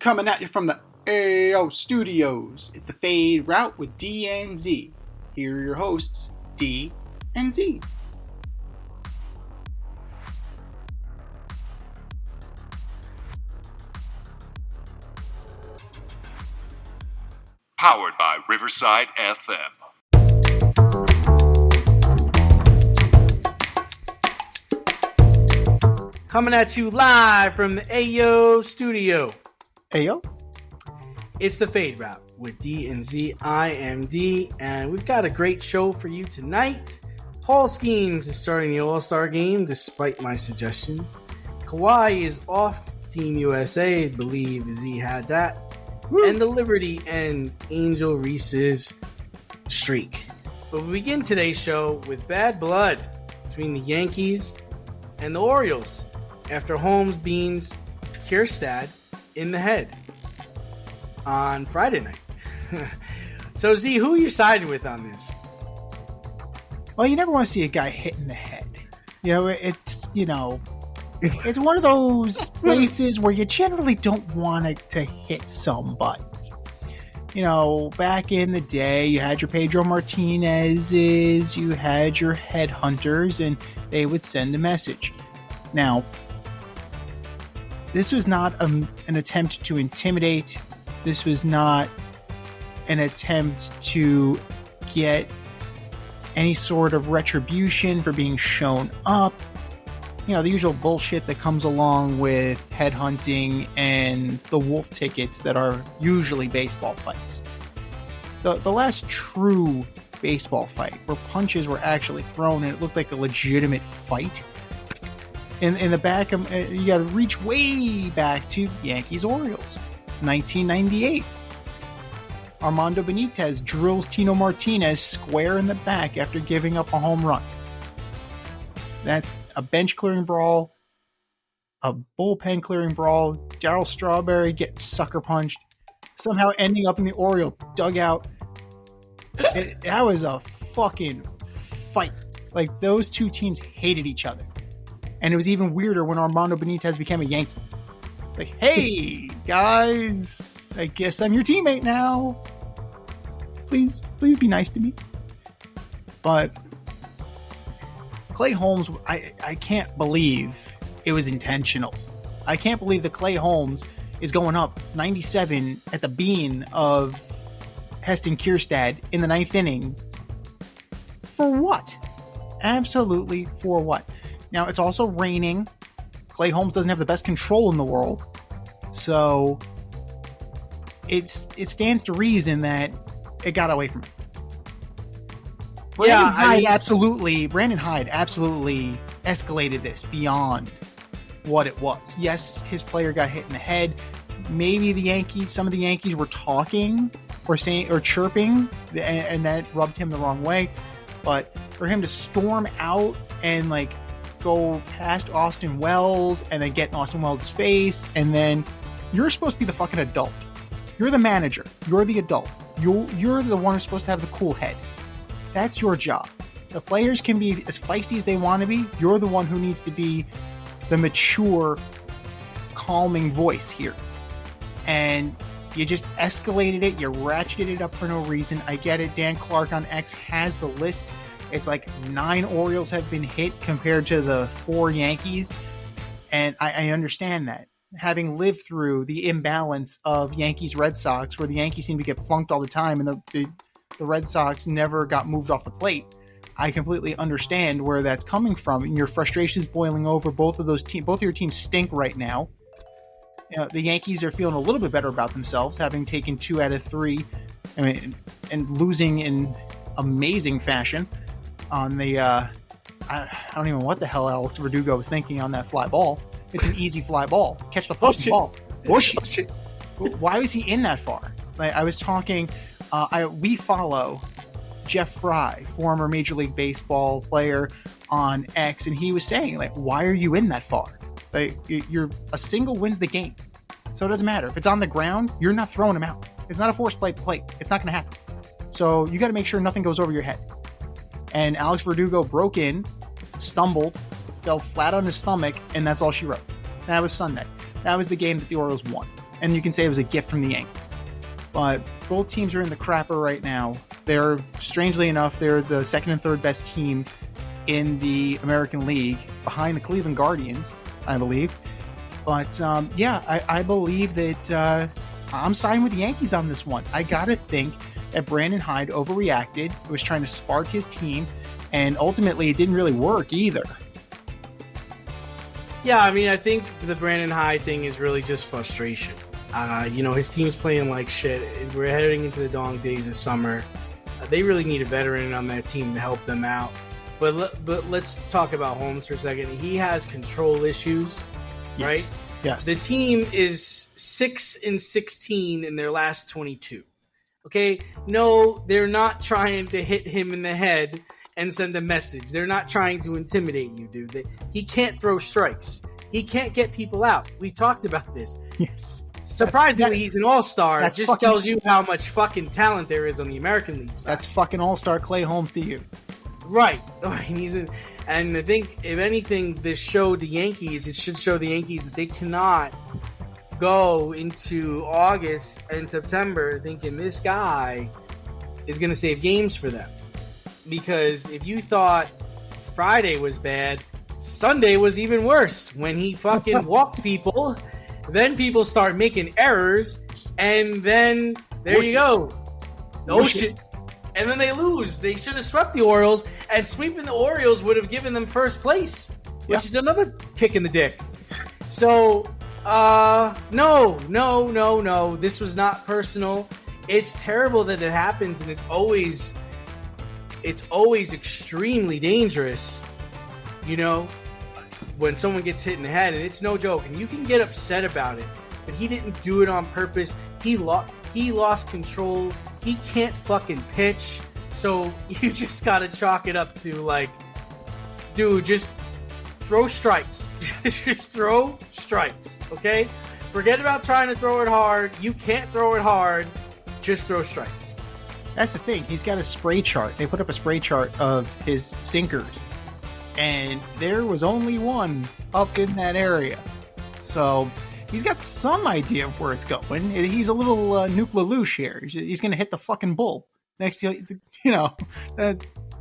Coming at you from the AO Studios, it's the Fade Route with D and Z. Here are your hosts, D and Z. Powered by Riverside FM. Coming at you live from the AO Studio. Ayo? It's the Fade Route with D and Z. I am D, and we've got a great show for you tonight. Paul Skeens is starting the All-Star game despite my suggestions. Kawhi is off Team USA, I believe Z had that. Woo. And the Liberty and Angel Reese's streak. But we begin today's show with bad blood between the Yankees and the Orioles after Holmes beans Kierstad in the head on Friday night. So Z, who are you siding with on this? Well, you never want to see a guy hit in the head. It's one of those places where you generally don't want to hit somebody. Back in the day, you had your Pedro Martinez's, you had your headhunters, and they would send a message. Now, this was not an attempt to intimidate. This was not an attempt to get any sort of retribution for being shown up. The usual bullshit that comes along with headhunting and the wolf tickets that are usually baseball fights. The last true baseball fight where punches were actually thrown and it looked like a legitimate fight. In the back of, you got to reach way back to Yankees-Orioles, 1998. Armando Benitez drills Tino Martinez square in the back after giving up a home run. That's a bench clearing brawl, a bullpen clearing brawl. Darryl Strawberry gets sucker punched, somehow ending up in the Oriole dugout. That was a fucking fight. Like, those two teams hated each other. And it was even weirder when Armando Benitez became a Yankee. It's like, hey, guys, I guess I'm your teammate now. Please be nice to me. But Clay Holmes, I can't believe it was intentional. I can't believe that Clay Holmes is going up 97 at the bean of Heston Kierstad in the ninth inning. For what? Absolutely for what? Now, it's also raining. Clay Holmes doesn't have the best control in the world. So it stands to reason that it got away from him. Brandon Hyde absolutely escalated this beyond what it was. Yes, his player got hit in the head. Maybe some of the Yankees were talking or saying or chirping, and that rubbed him the wrong way. But for him to storm out and go past Austin Wells and then get in Austin Wells' face, and then you're supposed to be the fucking adult. You're the manager. You're the adult. You're the one who's supposed to have the cool head. That's your job. The players can be as feisty as they want to be. You're the one who needs to be the mature, calming voice here. And you just escalated it. You ratcheted it up for no reason. I get it. Dan Clark on X has the list. It's like 9 Orioles have been hit compared to the 4 Yankees. And I understand that. Having lived through the imbalance of Yankees-Red Sox, where the Yankees seem to get plunked all the time and the Red Sox never got moved off the plate, I completely understand where that's coming from. And your frustration's boiling over. Both of your teams stink right now. The Yankees are feeling a little bit better about themselves, having taken 2 out of 3 and losing in amazing fashion on the I don't even know what the hell Alex Verdugo was thinking on that fly ball. It's an easy fly ball. Catch the fucking ball. Why was he in that far? I was talking. We follow Jeff Fry, former Major League Baseball player, on X, and he was saying, why are you in that far? You're a single wins the game, so it doesn't matter if it's on the ground. You're not throwing him out. It's not a force play at the plate. It's not going to happen. So you got to make sure nothing goes over your head. And Alex Verdugo broke in, stumbled, fell flat on his stomach, and that's all she wrote. That was Sunday. That was the game that the Orioles won. and you can say it was a gift from the Yankees. But both teams are in the crapper right now. Strangely enough, they're the second and third best team in the American League, behind the Cleveland Guardians, I believe. But I believe that I'm siding with the Yankees on this one. I gotta think that Brandon Hyde overreacted. He was trying to spark his team, and ultimately it didn't really work either. Yeah, I mean, I think the Brandon Hyde thing is really just frustration. His team's playing like shit. We're heading into the dong days of summer. They really need a veteran on that team to help them out. But let's talk about Holmes for a second. He has control issues, right? Yes. The team is 6-16 in their last 22. Okay? No, they're not trying to hit him in the head and send a message. They're not trying to intimidate you, dude. He can't throw strikes. He can't get people out. We talked about this. Yes. Surprisingly, he's an all-star. It just tells you how much fucking talent there is on the American League side. That's fucking all-star Clay Holmes to you. Right. And I think, if anything, this showed the Yankees, it should show the Yankees that they cannot go into August and September thinking this guy is going to save games for them. Because if you thought Friday was bad, Sunday was even worse when he fucking walked people. Then people start making errors, and then there you go. Oh shit. And then they lose. They should have swept the Orioles, and sweeping the Orioles would have given them first place, which is another kick in the dick. So, no. This was not personal. It's terrible that it happens, and it's always extremely dangerous, when someone gets hit in the head, and it's no joke, and you can get upset about it, but he didn't do it on purpose. He lost control. He can't fucking pitch, so you just gotta chalk it up to dude, just throw strikes. Just throw strikes, okay? Forget about trying to throw it hard. You can't throw it hard. Just throw strikes. That's the thing. He's got a spray chart. They put up a spray chart of his sinkers, and there was only one up in that area. So he's got some idea of where it's going. He's a little Nuke LaLoosh here. He's going to hit the fucking bull next to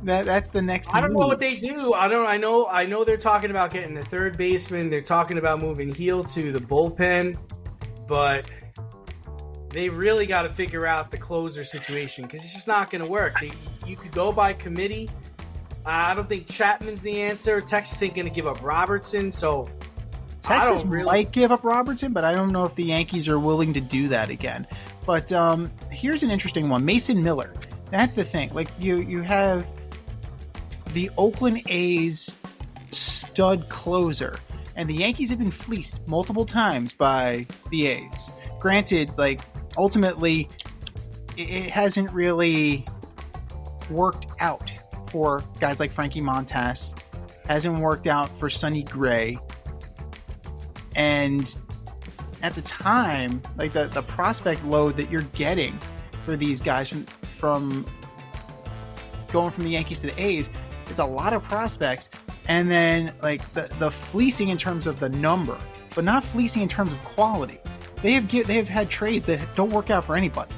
that's the next. I don't know what they do. I know they're talking about getting the third baseman. They're talking about moving Heel to the bullpen, but they really got to figure out the closer situation, because it's just not going to work. You could go by committee. I don't think Chapman's the answer. Texas ain't going to give up Robertson, so Texas might give up Robertson, but I don't know if the Yankees are willing to do that again. But here's an interesting one. Mason Miller. That's the thing. You have the Oakland A's stud closer, and the Yankees have been fleeced multiple times by the A's. Granted, ultimately, it hasn't really worked out for guys like Frankie Montas. Hasn't worked out for Sonny Gray. And at the time, the prospect load that you're getting for these guys from going from the Yankees to the A's, it's a lot of prospects. And then the fleecing in terms of the number, but not fleecing in terms of quality. They have had trades that don't work out for anybody.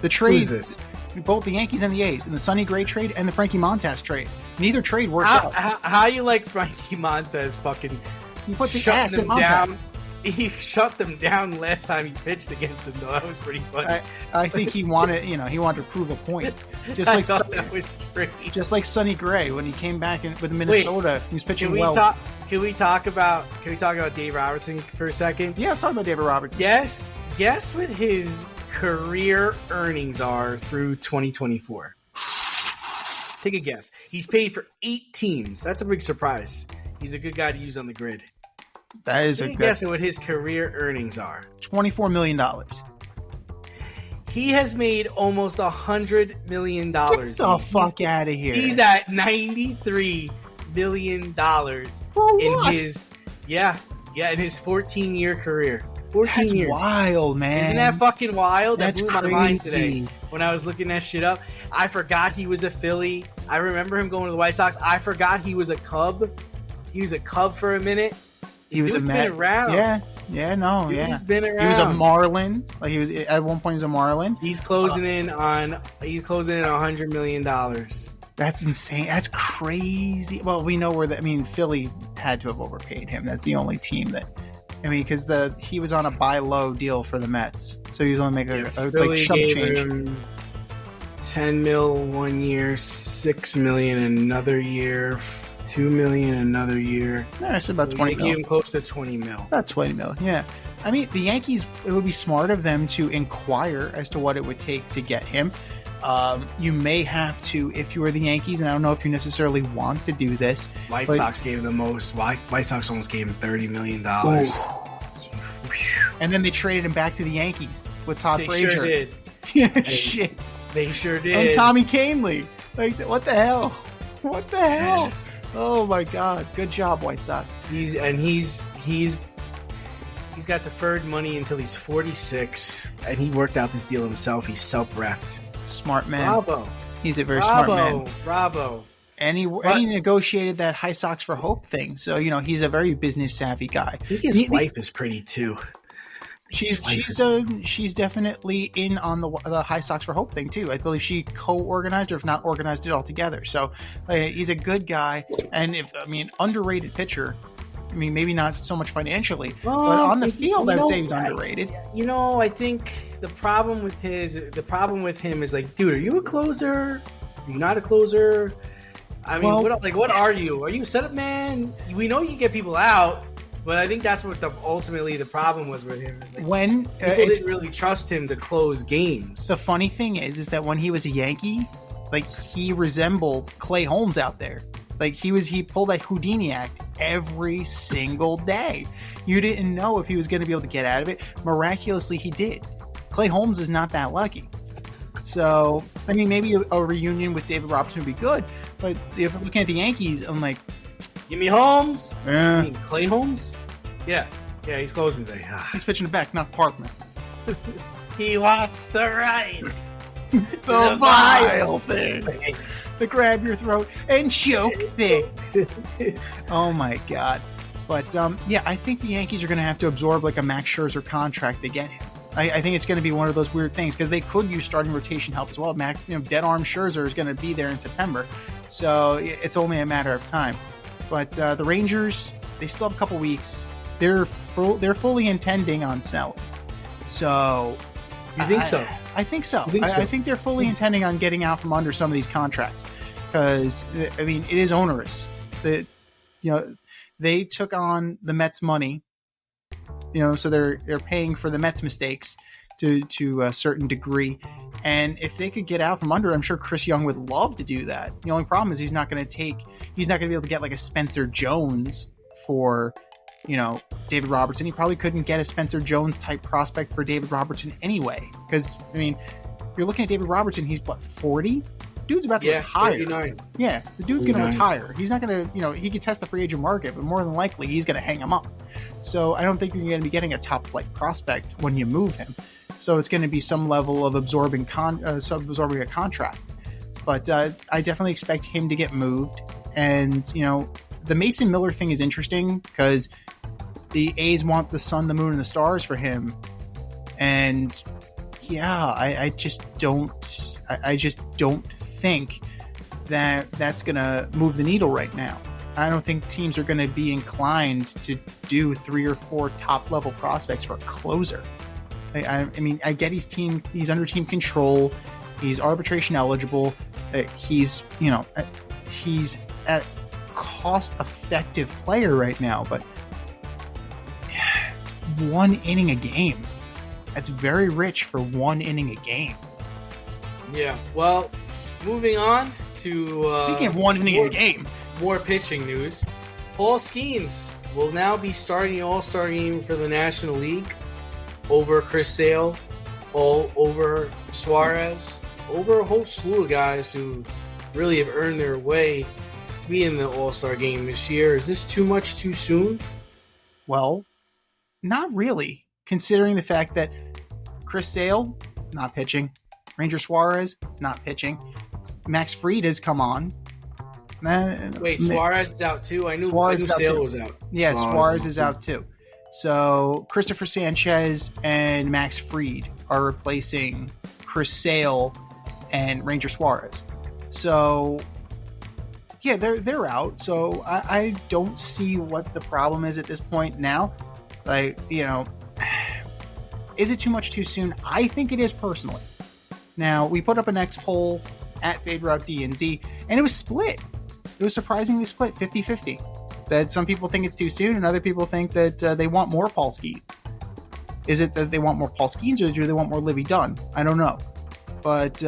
The trades, both the Yankees and the A's, and the Sonny Gray trade and the Frankie Montas trade. Neither trade worked out. How you like Frankie Montas fucking put the ass in Montas down? He shut them down last time he pitched against them, though. That was pretty funny. I think he wanted to prove a point. That was great. Just like Sonny Gray when he came back with Minnesota, he was pitching well. Can we talk about Dave Robertson for a second? Yeah, let's talk about David Robertson. Guess what his career earnings are through 2024. Take a guess. He's paid for 8 teams. That's a big surprise. He's a good guy to use on the grid. That is Take a guess at what his career earnings are. $24 million. He has made almost $100 million. Get the fuck out of here. He's at $93 million for in what? his in his 14-year career. 14 That's years. Wild, man. Isn't that fucking wild? That's blew crazy. My mind today when I was looking that shit up. I forgot he was a Philly. I remember him going to the White Sox. I forgot he was a Cub. He was a Cub for a minute. He was Dude's been around. Yeah, Yeah, no, yeah. He's been around. He was a Marlin. Like he was at one point. He was a Marlin. He's closing in on $100 million. That's insane. That's crazy. Well, we know where that. I mean, Philly had to have overpaid him. That's the only team that. I mean, because he was on a buy low deal for the Mets, so he was only making a like chump change. Him $10 million 1 year, $6 million another year, $2 million another year. Yeah, it's about 20 mil. Gave him close to 20 mil. About 20 mil. Yeah. I mean, the Yankees. It would be smart of them to inquire as to what it would take to get him. You may have to, if you were the Yankees, and I don't know if you necessarily want to do this. White Sox gave the most. White Sox almost gave him $30 million. And then they traded him back to the Yankees with Todd Frazier. Sure did. Yeah, shit. They sure did. And Tommy Kahnle. Like, what the hell? What the hell? Oh my God! Good job, White Sox. He's got deferred money until he's 46, and he worked out this deal himself. He's self-reffed. Smart man. Bravo. He's a very smart man. Bravo. And he negotiated that High Sox for Hope thing. So, he's a very business savvy guy. I think his wife is pretty too. She's definitely in on the High Sox for Hope thing too. I believe she co-organized, or if not organized it all together. So he's a good guy, and underrated pitcher. I mean, maybe not so much financially, but on the field, I'd say he's underrated. I think the problem with him is like, dude, are you a closer? Are you not a closer? I mean, what are you? Are you a setup man? We know you can get people out, but I think that's what ultimately the problem was with him. Is like, when people didn't really trust him to close games. The funny thing is that when he was a Yankee, like he resembled Clay Holmes out there. Like he pulled that Houdini act every single day. You didn't know if he was going to be able to get out of it. Miraculously, he did. Clay Holmes is not that lucky. So, I mean, maybe a reunion with David Robertson would be good. But if I'm looking at the Yankees, I'm like, give me Holmes. Yeah. You mean Clay Holmes? Yeah, he's closing today. He's pitching it back, not Parkman. He wants the right. the vile thing. The grab your throat and choke thing. Oh my God. But I think the Yankees are going to have to absorb like a Max Scherzer contract to get him. I think it's going to be one of those weird things because they could use starting rotation help as well. Dead arm Scherzer is going to be there in September, so it's only a matter of time. But the Rangers, they still have a couple weeks. They're fully intending on selling. So you think so? I think so. I think they're fully intending on getting out from under some of these contracts because I mean it is onerous. They took on the Mets money. So they're paying for the Mets' mistakes to a certain degree. And if they could get out from under, I'm sure Chris Young would love to do that. The only problem is he's not going to be able to get like a Spencer Jones for, David Robertson. He probably couldn't get a Spencer Jones type prospect for David Robertson anyway. Because, I mean, if you're looking at David Robertson, he's 40? Dude's about to retire. 39. Yeah, the dude's going to retire. He's not going to, he could test the free agent market, but more than likely he's going to hang him up. So I don't think you're going to be getting a top flight prospect when you move him. So it's going to be some level of absorbing a contract. But I definitely expect him to get moved. And, the Mason Miller thing is interesting because the A's want the sun, the moon, and the stars for him. And yeah, I just don't think that that's going to move the needle right now. I don't think teams are going to be inclined to do 3 or 4 top level prospects for a closer. I mean, I get he's under team control. He's arbitration eligible. He's a cost effective player right now, but it's 1 inning a game. That's very rich for 1 inning a game. Yeah. Well, moving on to speaking of 1 inning a game, more pitching news. Paul Skeens will now be starting the All-Star game for the National League over Chris Sale, over Suarez, over a whole slew of guys who really have earned their way to be in the All-Star game this year. Is this too much too soon? Well, not really, considering the fact that Chris Sale, not pitching. Ranger Suarez, not pitching. Max Fried has come on. Wait, Suarez is out too? I knew Sale was out. Yeah, Suarez is out too. So Christopher Sanchez and Max Fried are replacing Chris Sale and Ranger Suarez. So yeah, they're out. So I don't see what the problem is at this point now. Like, is it too much too soon? I think it is personally. Now, we put up an X poll at FadeRouteDNZ, and it was split. It was surprisingly split, 50-50. That some people think it's too soon, and other people think that they want more Paul Skeens. Is it that they want more Paul Skeens, or do they want more Livy Dunn? I don't know. But,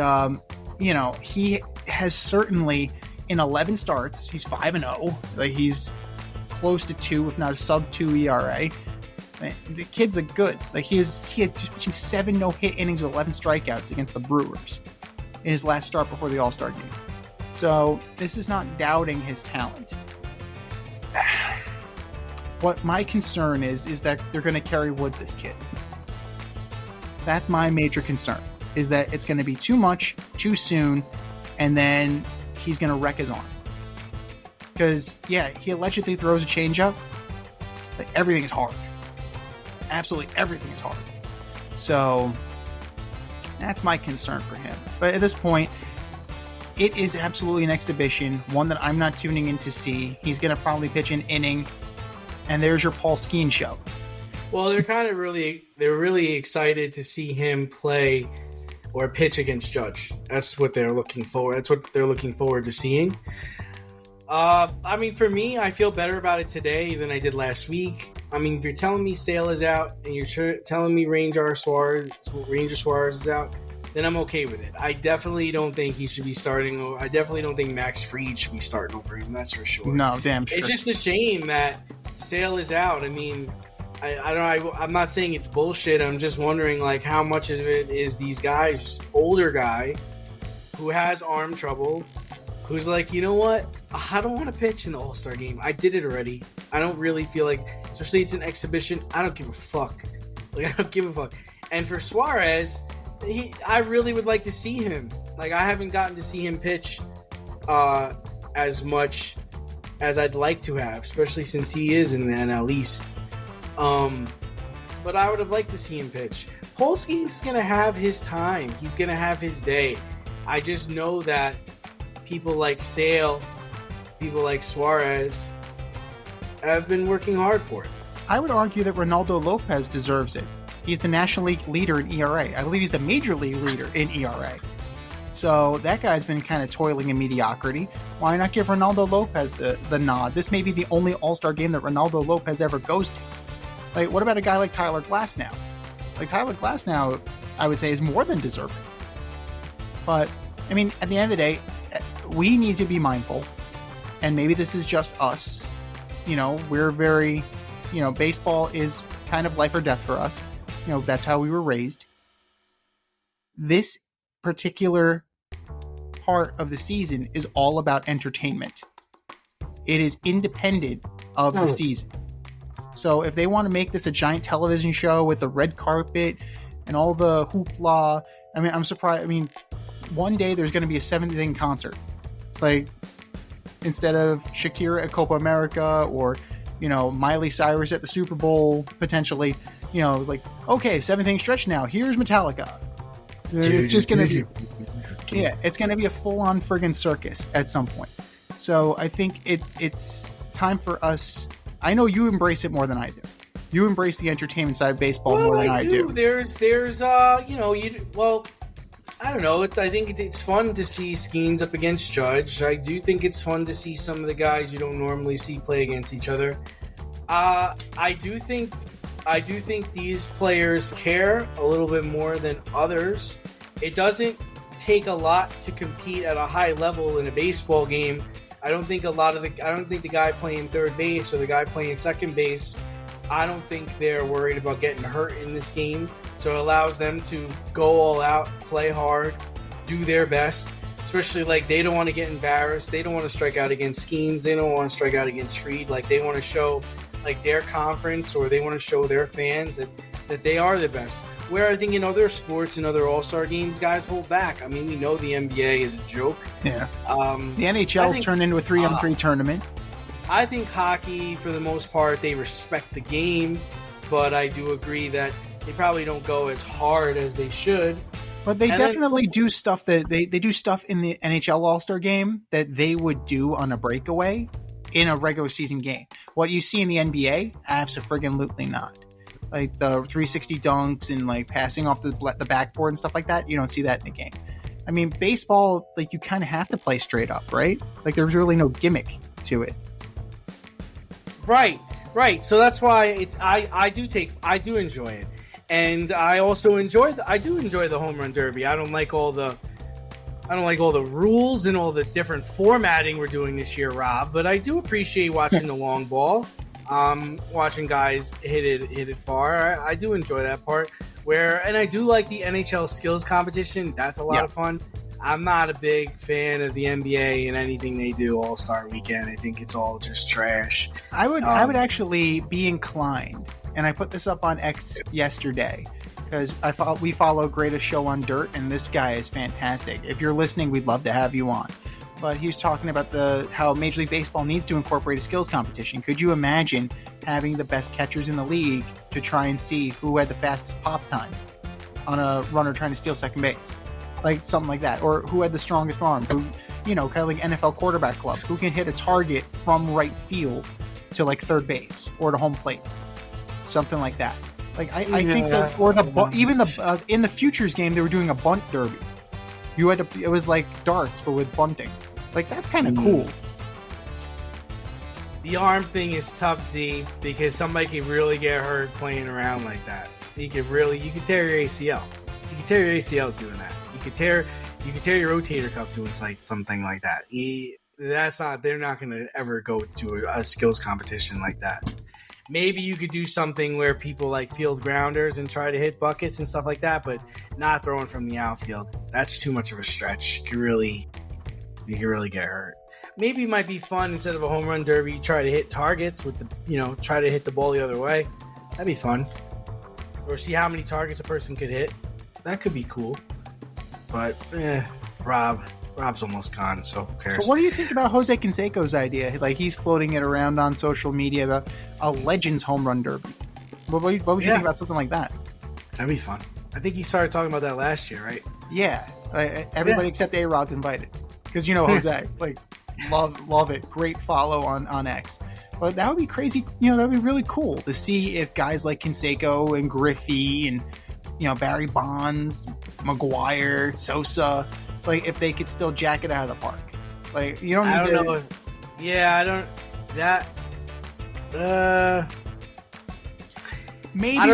he has certainly, in 11 starts, he's 5-0. Like, he's close to 2, if not a sub-2 ERA. The kid's the goods. Like, he's pitching 7 no-hit innings with 11 strikeouts against the Brewers in his last start before the All-Star game. So this is not doubting his talent. What my concern is that they're going to carry Wood this kid. That's my major concern, is that it's going to be too much, too soon, and then he's going to wreck his arm. Because, yeah, he allegedly throws a changeup. Like, everything is hard. Absolutely everything is hard. So that's my concern for him. But at this point, it is absolutely an exhibition, one that I'm not tuning in to see. He's going to probably pitch an inning, and there's your Paul Skeen show. Well, they're really excited to see him play or pitch against Judge. That's what they're looking for. That's what they're looking forward to seeing. For me, I feel better about it today than I did last week. If you're telling me Sale is out and you're telling me Ranger Suarez is out, then I'm okay with it. I definitely don't think he should be starting. I definitely don't think Max Fried should be starting over him. That's for sure. No, damn sure. It's just a shame that Sale is out. I don't know. I'm not saying it's bullshit. I'm just wondering, like, how much of it is these guys, just older guy who has arm trouble, who's like, you know what? I don't want to pitch in the All-Star game. I did it already. I don't really feel like, especially it's an exhibition, I don't give a fuck. Like, I don't give a fuck. And for Suarez, I really would like to see him. Like, I haven't gotten to see him pitch as much as I'd like to have, especially since he is in the NL East. But I would have liked to see him pitch. Polsky is going to have his time. He's going to have his day. I just know that people like Sale, people like Suarez have been working hard for it. I would argue that Ronaldo Lopez deserves it. He's the National League leader in ERA. I believe he's the Major League leader in ERA. So that guy's been kind of toiling in mediocrity. Why not give Ronaldo Lopez the nod? This may be the only All-Star game that Ronaldo Lopez ever goes to. Like, what about a guy like Tyler Glasnow? Like, Tyler Glasnow, I would say, is more than deserving. But, at the end of the day, we need to be mindful. And maybe this is just us. We're very, baseball is kind of life or death for us. That's how we were raised. This particular part of the season is all about entertainment. It is independent of the season. So if they want to make this a giant television show with the red carpet and all the hoopla, I'm surprised. One day there's going to be a seventh inning concert. Like, instead of Shakira at Copa America or, Miley Cyrus at the Super Bowl, potentially, like, okay, seventh inning stretch now. Here's Metallica. It's just going to be, it's going to be a full-on friggin' circus at some point. So I think it's time for us. I know you embrace it more than I do. You embrace the entertainment side of baseball more than I do. I don't know. I think it's fun to see Skeens up against Judge. I do think it's fun to see some of the guys you don't normally see play against each other. I do think these players care a little bit more than others. It doesn't take a lot to compete at a high level in a baseball game. I don't think the guy playing third base or the guy playing second base, I don't think they're worried about getting hurt in this game. So it allows them to go all out, play hard, do their best. Especially, like, they don't want to get embarrassed. They don't want to strike out against Skeens. They don't want to strike out against Fried. Like, they want to show, like, their conference, or they want to show their fans that they are the best. Where I think in other sports and other All-Star games, guys hold back. We know the NBA is a joke. Yeah. The NHL's turned into a 3-on-3 tournament. I think hockey, for the most part, they respect the game. but I do agree that they probably don't go as hard as they should. But they do stuff that they do stuff in the NHL All-Star game that they would do on a breakaway in a regular season game. What you see in the NBA, absolutely not. Like the 360 dunks and like passing off the backboard and stuff like that, you don't see that in a game. I mean, baseball, like you kind of have to play straight up, right? Like there's really no gimmick to it. Right. So that's why I do enjoy it. And I also enjoy the home run derby. I don't like all the rules and all the different formatting we're doing this year, Rob. But I do appreciate watching the long ball, watching guys hit it far. I do enjoy that part. And I do like the NHL skills competition. That's a lot of fun. I'm not a big fan of the NBA and anything they do All-Star Weekend. I think it's all just trash. I would actually be inclined. And I put this up on X yesterday because we follow Greatest Show on Dirt, and this guy is fantastic. If you're listening, we'd love to have you on. But he was talking about how Major League Baseball needs to incorporate a skills competition. Could you imagine having the best catchers in the league to try and see who had the fastest pop time on a runner trying to steal second base? Like something like that. Or who had the strongest arm? Who, kind of like NFL quarterback club. Who can hit a target from right field to like third base or to home plate? Something like that. Like I think that, or in the futures game they were doing a bunt derby. It was like darts but with bunting. Like that's kind of cool. The arm thing is tough, Z, because somebody can really get hurt playing around like that. You could tear your ACL. You could tear your ACL doing that. You could tear your rotator cuff doing something like that. They're not going to ever go to a skills competition like that. Maybe you could do something where people like field grounders and try to hit buckets and stuff like that, but not throwing from the outfield. That's too much of a stretch. You could really get hurt. Maybe it might be fun instead of a home run derby, you try to hit targets with try to hit the ball the other way. That'd be fun. Or see how many targets a person could hit. That could be cool. But Rob's almost gone, so who cares? So what do you think about Jose Canseco's idea? Like he's floating it around on social media about a Legends home run derby. What would you think about something like that? That'd be fun. I think he started talking about that last year, right? Yeah. Everybody except A-Rod's invited. Because Jose, like love it. Great follow on X. But that would be crazy. That would be really cool to see if guys like Canseco and Griffey and Barry Bonds, McGuire, Sosa, like if they could still jack it out of the park. Like you don't need to. Maybe I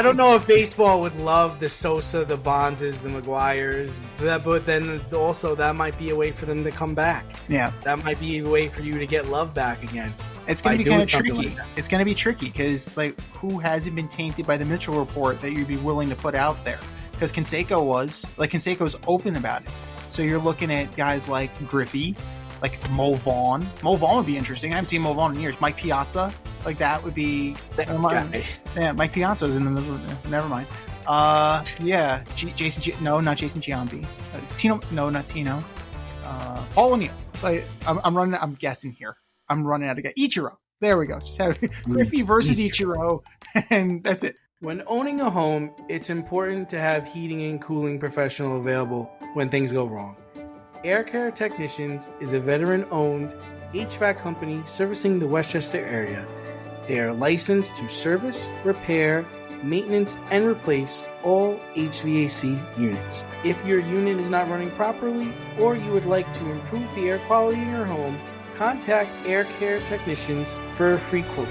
don't know if baseball would love the Sosa, the Bondses, the McGuires, but then also that might be a way for them to come back. Yeah, that might be a way for you to get love back again. It's going to be kind of tricky. It's going to be tricky because like who hasn't been tainted by the Mitchell report that you'd be willing to put out there? Because Canseco's open about it. So you're looking at guys like Griffey, like Mo Vaughn. Mo Vaughn would be interesting. I haven't seen Mo Vaughn in years. Mike Piazza, like that would be. Yeah, Mike Piazza's in the middle. Never mind. Yeah, not Jason Giambi. Tino, no, not Tino. Paul O'Neill. Like I'm guessing here. I'm running out of guys. Ichiro. There we go. Just have Griffey versus Ichiro, and that's it. When owning a home, it's important to have heating and cooling professional available when things go wrong. Air Care Technicians is a veteran-owned HVAC company servicing the Westchester area. They are licensed to service, repair, maintenance, and replace all HVAC units. If your unit is not running properly or you would like to improve the air quality in your home, contact Air Care Technicians for a free quote.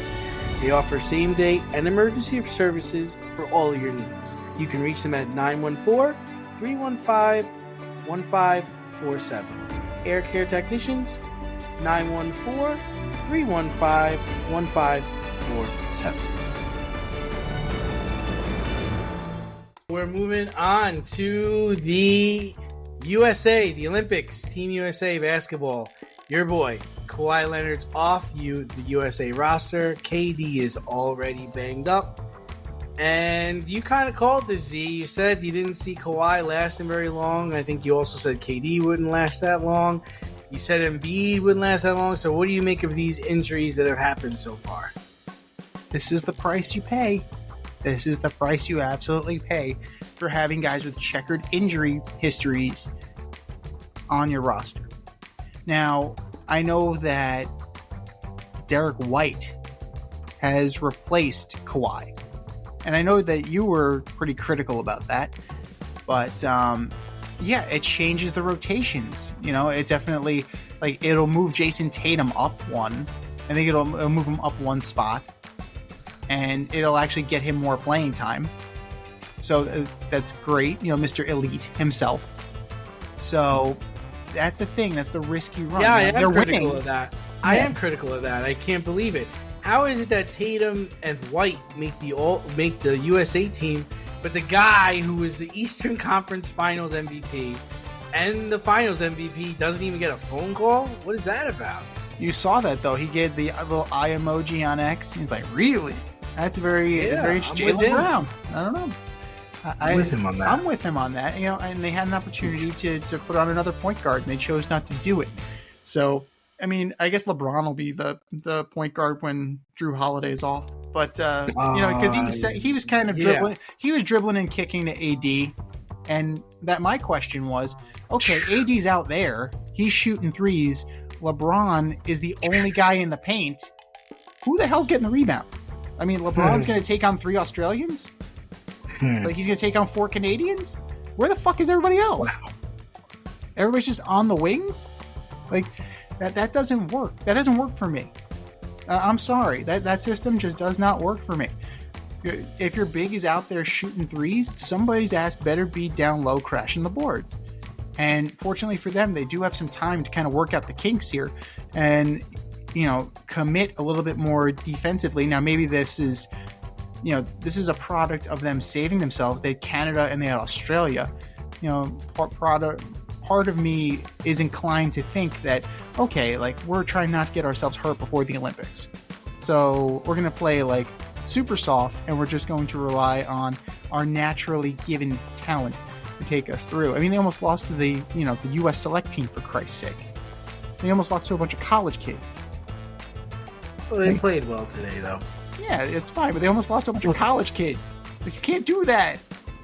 They offer same-day and emergency services for all of your needs. You can reach them at 914-315-1547. Air Care Technicians, 914-315-1547. We're moving on to the USA, the Olympics, Team USA basketball. Your boy, Kawhi Leonard's off the USA roster. KD is already banged up. And you kind of called this, Z. You said you didn't see Kawhi lasting very long. I think you also said KD wouldn't last that long. You said Embiid wouldn't last that long. So what do you make of these injuries that have happened so far? This is the price you pay. This is the price you absolutely pay for having guys with checkered injury histories on your roster. Now, I know that Derek White has replaced Kawhi, and I know that you were pretty critical about that, but yeah, it changes the rotations. You know, it definitely, like, it'll move Jason Tatum up one. I think it'll move him up one spot, and it'll actually get him more playing time. So that's great, you know, Mr. Elite himself. So that's the thing. That's the risk you run. Yeah, I am They're critical winning. of that. Yeah. I am critical of that. I can't believe it. How is it that Tatum and White make the USA team, but the guy who was the Eastern Conference Finals MVP and the Finals MVP doesn't even get a phone call? What is that about? You saw that, though. He gave the little eye emoji on X. He's like, really? That's very interesting. Jalen Brown. I don't know. I'm with him on that. I'm with him on that. You know, and they had an opportunity to put on another point guard, and they chose not to do it. So, I mean, I guess LeBron will be the point guard when Drew Holiday's off. But you know, because he was kind of dribbling. He was dribbling and kicking to AD, and that my question was, okay, AD's out there. He's shooting threes. LeBron is the only guy in the paint. Who the hell's getting the rebound? I mean, LeBron's going to take on 3 Australians? Like, he's going to take on 4 Canadians? Where the fuck is everybody else? Wow. Everybody's just on the wings? Like, that doesn't work. That doesn't work for me. I'm sorry. That system just does not work for me. If your big is out there shooting threes, somebody's ass better be down low crashing the boards. And fortunately for them, they do have some time to kind of work out the kinks here and, you know, commit a little bit more defensively. Now, maybe this is a product of them saving themselves. They had Canada and they had Australia. You know, part of me is inclined to think that, okay, like, we're trying not to get ourselves hurt before the Olympics. So we're going to play, like, super soft, and we're just going to rely on our naturally given talent to take us through. I mean, they almost lost to the U.S. select team, for Christ's sake. They almost lost to a bunch of college kids. Well, they played well today, though. Yeah, it's fine, but they almost lost to a bunch of college kids. Like, you can't do that.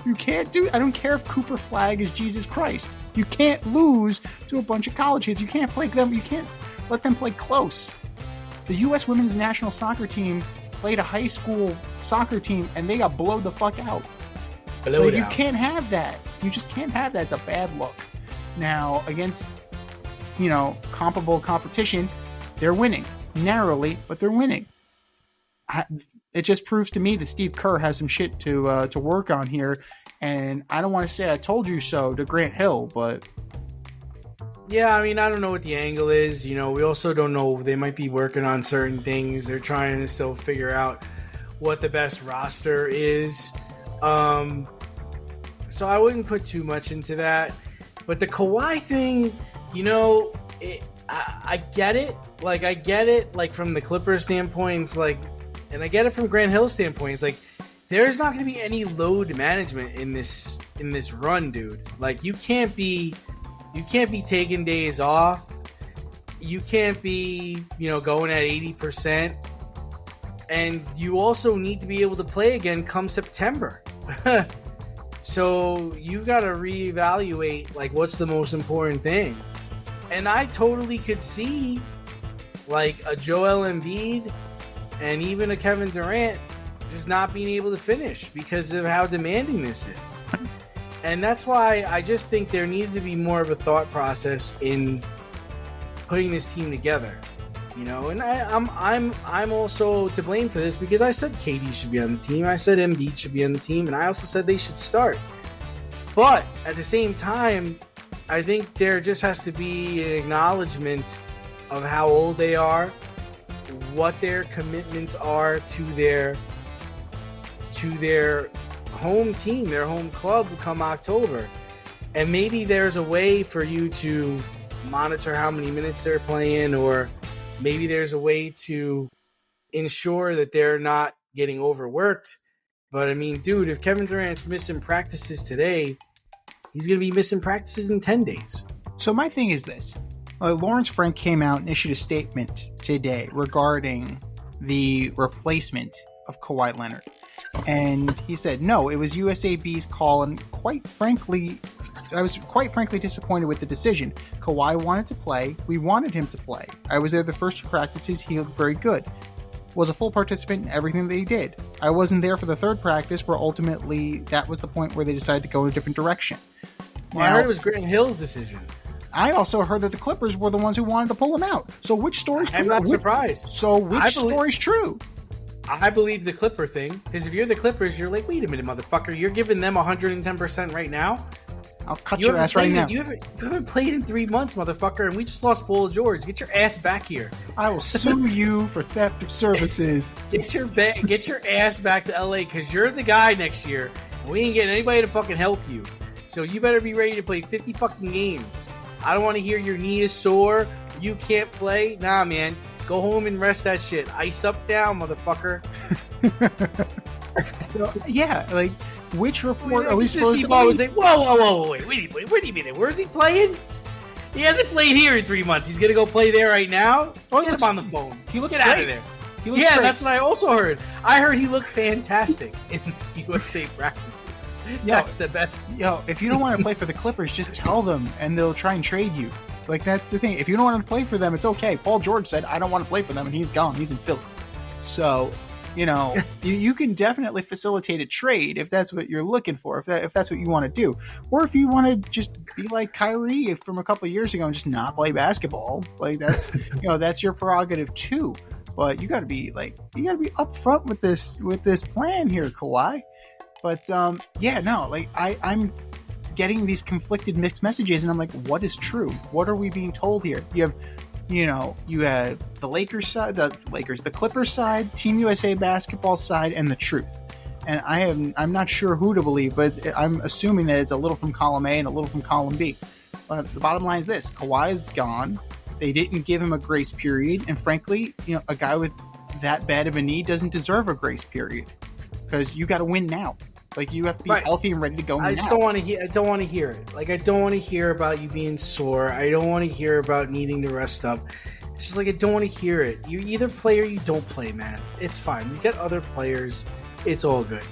I don't care if Cooper Flag is Jesus Christ. You can't lose to a bunch of college kids. You can't let them play close. The U.S. women's national soccer team played a high school soccer team, and they got blowed the fuck out. You can't have that. You just can't have that. It's a bad look. Now, against, you know, comparable competition, they're winning. Narrowly, but they're winning. It just proves to me that Steve Kerr has some shit to work on here, and I don't want to say I told you so to Grant Hill, but yeah, I mean, I don't know what the angle is. You know, we also don't know. They might be working on certain things. They're trying to still figure out what the best roster is. So I wouldn't put too much into that. But the Kawhi thing, you know, I get it. Like, I get it, like, from the Clippers standpoint. It's like, and I get it from Grant Hill's standpoint. It's like, there's not going to be any load management in this run, dude. Like, you can't be taking days off. You can't be, you know, going at 80%. And you also need to be able to play again come September. So you've got to reevaluate, like, what's the most important thing. And I totally could see, like, a Joel Embiid and even a Kevin Durant just not being able to finish because of how demanding this is. And that's why I just think there needed to be more of a thought process in putting this team together, you know. And I'm also to blame for this because I said KD should be on the team, I said Embiid should be on the team, and I also said they should start. But at the same time, I think there just has to be an acknowledgement of how old they are, what their commitments are to their home team, their home club come October. And maybe there's a way for you to monitor how many minutes they're playing, or maybe there's a way to ensure that they're not getting overworked. But I mean, dude, if Kevin Durant's missing practices today, he's going to be missing practices in 10 days. So my thing is this. Lawrence Frank came out and issued a statement today regarding the replacement of Kawhi Leonard. And he said, no, it was USAB's call, and I was quite frankly disappointed with the decision. Kawhi wanted to play. We wanted him to play. I was there the first 2 practices. He looked very good. Was a full participant in everything that he did. I wasn't there for the 3rd practice, where ultimately that was the point where they decided to go in a different direction. Well, I heard it was Grant Hill's decision. I also heard that the Clippers were the ones who wanted to pull him out. So which story's true? I'm not surprised. So which story's true? I believe the Clipper thing, because if you're the Clippers, you're like, wait a minute, motherfucker, you're giving them 110% right now? I'll cut your ass right now. You haven't played in 3 months, motherfucker, and we just lost Paul George. Get your ass back here. I will sue you for theft of services. Get your ass back to LA, because you're the guy next year, and we ain't getting anybody to fucking help you. So you better be ready to play 50 fucking games. I don't want to hear your knee is sore, you can't play. Nah, man. Go home and rest that shit. Ice up down, motherfucker. So, yeah, like, which report are we supposed to believe? Like, whoa, wait, what do you mean? Where's he playing? He hasn't played here in 3 months. He's going to go play there right now? Get him on the phone. He looks Get great. out of there. He looks great. That's what I also heard. I heard he looked fantastic in USA practices. That's the best. Yo, if you don't want to play for the Clippers, just tell them, and they'll try and trade you. Like, that's the thing. If you don't want to play for them, it's okay. Paul George said, I don't want to play for them, and he's gone. He's in Philly. So, you can definitely facilitate a trade if that's what you're looking for, if that's what you want to do. Or if you want to just be like Kyrie from a couple of years ago and just not play basketball. Like, that's, that's your prerogative too. But you got to be upfront with this plan here, Kawhi. But, I'm getting these conflicted mixed messages, and I'm like, what is true? What are we being told here? You have the Lakers side, the Clippers side, Team USA basketball side, and the truth. And I'm not sure who to believe, but I'm assuming that it's a little from column A and a little from column B. But the bottom line is this: Kawhi is gone. They didn't give him a grace period, and frankly, a guy with that bad of a knee doesn't deserve a grace period, because you got to win now. Like, you have to be healthy and ready to go now. I just don't want to hear. I don't want to hear it. Like, I don't want to hear about you being sore. I don't want to hear about needing to rest up. It's just like, I don't want to hear it. You either play or you don't play, man. It's fine. We got other players. It's all good.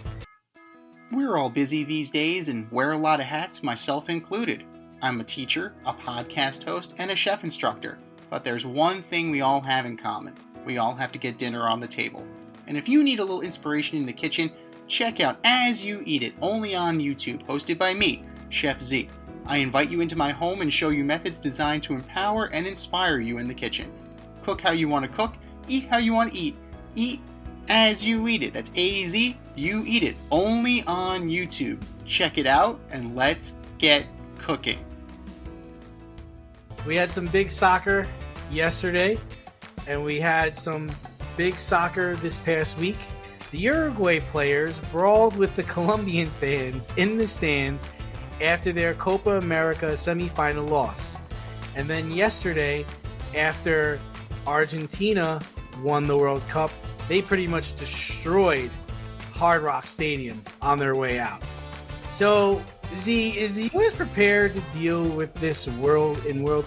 We're all busy these days and wear a lot of hats, myself included. I'm a teacher, a podcast host, and a chef instructor. But there's one thing we all have in common. We all have to get dinner on the table. And if you need a little inspiration in the kitchen, check out As You Eat It, only on YouTube, hosted by me, Chef Z. I invite you into my home and show you methods designed to empower and inspire you in the kitchen. Cook how you want to cook, eat how you want to eat. Eat as you eat it. That's A-Z, you eat it, only on YouTube. Check it out, and let's get cooking. We had some big soccer yesterday, and we had some big soccer this past week. The Uruguay players brawled with the Colombian fans in the stands after their Copa America semifinal loss. And then yesterday, after Argentina won the World Cup, they pretty much destroyed Hard Rock Stadium on their way out. So, is the U.S. prepared to deal with this World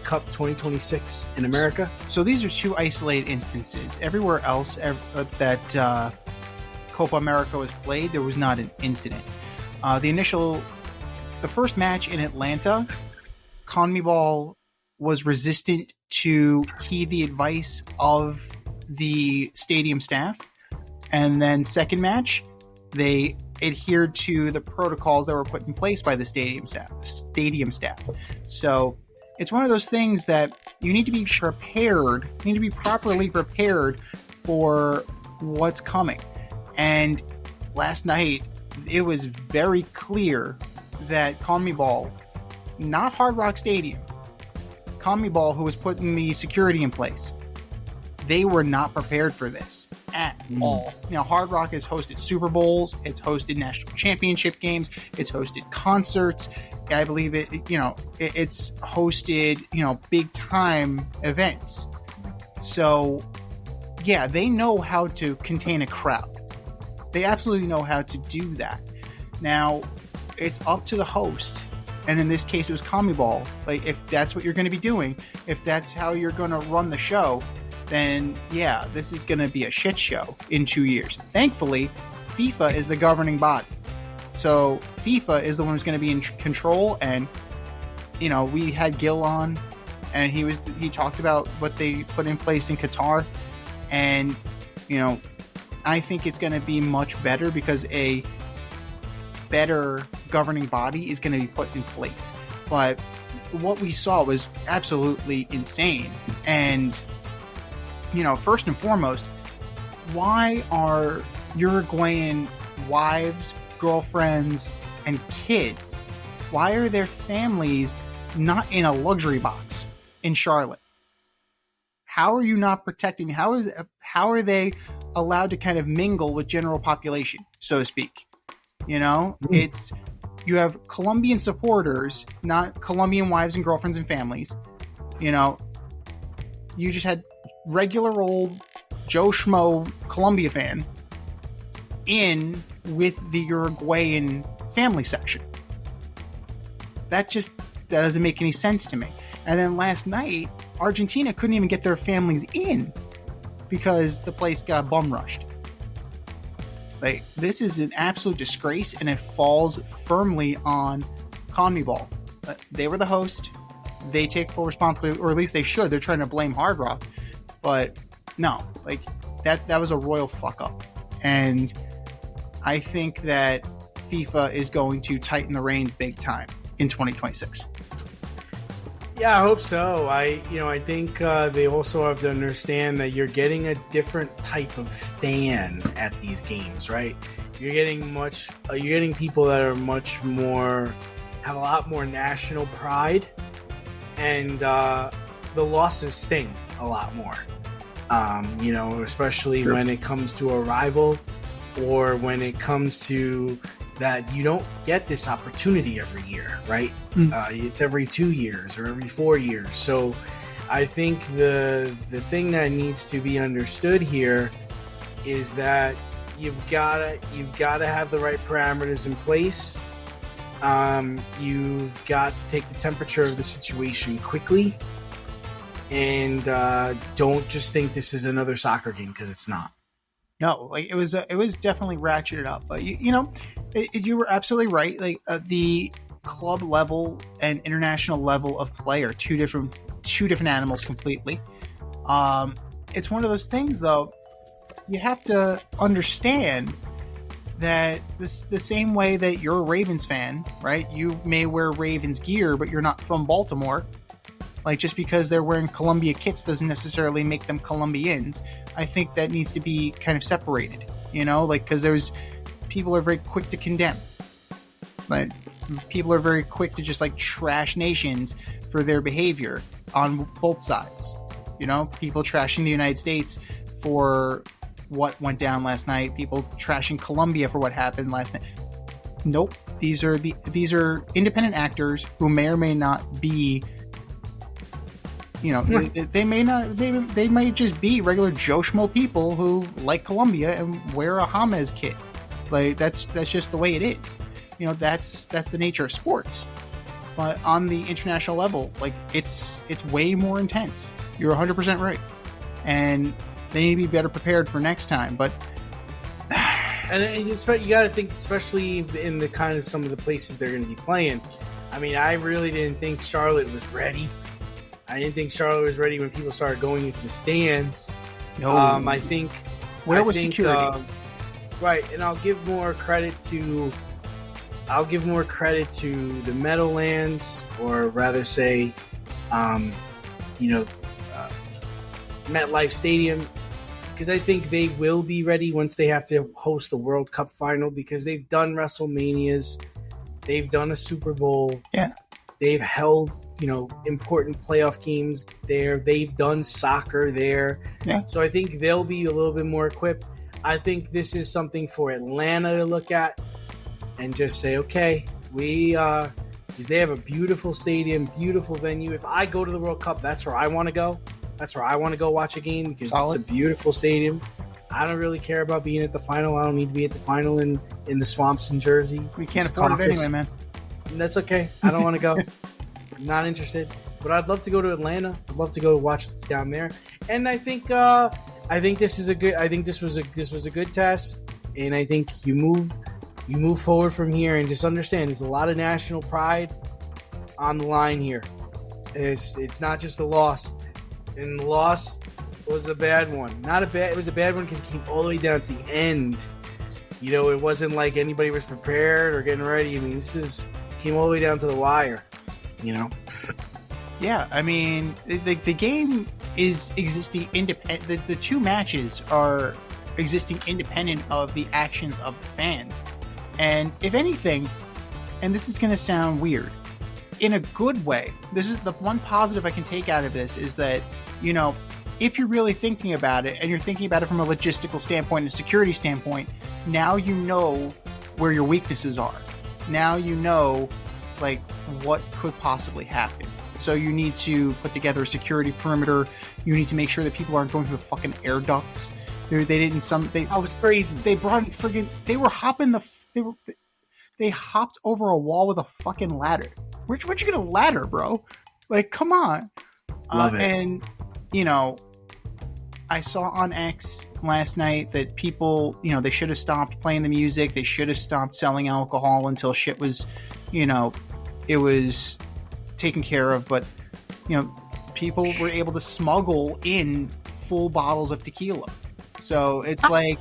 Cup 2026 in America? So these are 2 isolated instances. Everywhere else that Copa America was played, there was not an incident. The first match in Atlanta, CONMEBOL was resistant to heed the advice of the stadium staff. And then second match, they adhered to the protocols that were put in place by the stadium staff. So it's one of those things that you need to be prepared. You need to be properly prepared for what's coming. And last night, it was very clear that CONMEBOL, not Hard Rock Stadium, CONMEBOL, who was putting the security in place, they were not prepared for this at all. Now, Hard Rock has hosted Super Bowls, it's hosted national championship games, it's hosted concerts. I believe it's hosted, big time events. So, yeah, they know how to contain a crowd. They absolutely know how to do that. Now, it's up to the host, and in this case, it was CONMEBOL. Like, if that's what you're going to be doing, if that's how you're going to run the show, then yeah, this is going to be a shit show in 2 years. Thankfully, FIFA is the governing body. So FIFA is the one who's going to be in control. And, you know, we had Gil on, and he talked about what they put in place in Qatar. And, you know, I think it's going to be much better because a better governing body is going to be put in place. But what we saw was absolutely insane. And, you know, first and foremost, why are Uruguayan wives, girlfriends, and kids, why are their families not in a luxury box in Charlotte? How are you not protecting? How are they allowed to kind of mingle with general population, so to speak? You know, it's, you have Colombian supporters, not Colombian wives and girlfriends and families. You know, you just had regular old Joe Schmo Colombia fan in with the Uruguayan family section. That doesn't make any sense to me. And then last night, Argentina couldn't even get their families in because the place got bum rushed. Like, this is an absolute disgrace, and it falls firmly on CONMEBOL. They were the host. They take full responsibility, or at least they should. They're trying to blame Hard Rock. But no, like, that was a royal fuck up. And I think that FIFA is going to tighten the reins big time in 2026. Yeah, I hope so. I think they also have to understand that you're getting a different type of fan at these games, right? You're getting people that are much more, have a lot more national pride, and the losses sting a lot more. Especially Sure. when it comes to a rival, or when it comes to that you don't get this opportunity every year, right? It's every 2 years or every 4 years. So I think the thing that needs to be understood here is that you've got to have the right parameters in place. You've got to take the temperature of the situation quickly, and don't just think this is another soccer game, because it's not. No, like it was definitely ratcheted up. But you were absolutely right. Like the club level and international level of play are two different animals completely. It's one of those things, though. You have to understand that the same way that you're a Ravens fan, right? You may wear Ravens gear, but you're not from Baltimore. Like, just because they're wearing Columbia kits doesn't necessarily make them Colombians. I think that needs to be kind of separated, you know, like, because people are very quick to condemn. Like, people are very quick to just like trash nations for their behavior on both sides. You know, people trashing the United States for what went down last night. People trashing Colombia for what happened last night. Nope. These are independent actors who may or may not be, you know, they might just be regular Joe Schmo people who like Colombia and wear a James kit. Like, that's just the way it is. You know, that's the nature of sports. But on the international level, like, it's way more intense. You're 100% right. And they need to be better prepared for next time. But and you got to think, especially in the kind of some of the places they're going to be playing. I mean, I really didn't think Charlotte was ready. I didn't think Charlotte was ready when people started going into the stands. no, I think security? Right, and I'll give more credit to the Meadowlands, or rather say, MetLife Stadium, because I think they will be ready once they have to host the World Cup final, because they've done WrestleManias, they've done a Super Bowl, Yeah. they've held, important playoff games there, they've done soccer there. Yeah. So I think they'll be a little bit more equipped. I think this is something for Atlanta to look at and just say, okay, because they have a beautiful stadium, beautiful venue. If I go to the World Cup, that's where I want to go. That's where I want to go watch a game, because Solid. It's a beautiful stadium. I don't really care about being at the final. I don't need to be at the final in the swamps in Jersey. We can't afford it anyway, man. And that's okay. I don't want to go. I'm not interested. But I'd love to go to Atlanta. I'd love to go watch down there. And I think this was a good test. And I think you move forward from here and just understand there's a lot of national pride on the line here. It's not just a loss. And the loss was a bad one. It was a bad one because it came all the way down to the end. You know, it wasn't like anybody was prepared or getting ready. I mean, came all the way down to the wire, you know? Yeah, I mean, the game is existing independent. The two matches are existing independent of the actions of the fans. And if anything, and this is going to sound weird, in a good way, this is the one positive I can take out of this is that, you know, if you're really thinking about it and you're thinking about it from a logistical standpoint and a security standpoint, now you know where your weaknesses are. Now you know, like, what could possibly happen. So you need to put together a security perimeter. You need to make sure that people aren't going through the fucking air ducts. They was crazy. They brought in friggin'. They hopped over a wall with a fucking ladder. Where'd you get a ladder, bro? Like, come on. Love it. And, you know, I saw on X last night that people, you know, they should have stopped playing the music. They should have stopped selling alcohol until shit was, you know, it was taken care of. But, you know, people were able to smuggle in full bottles of tequila. So it's like,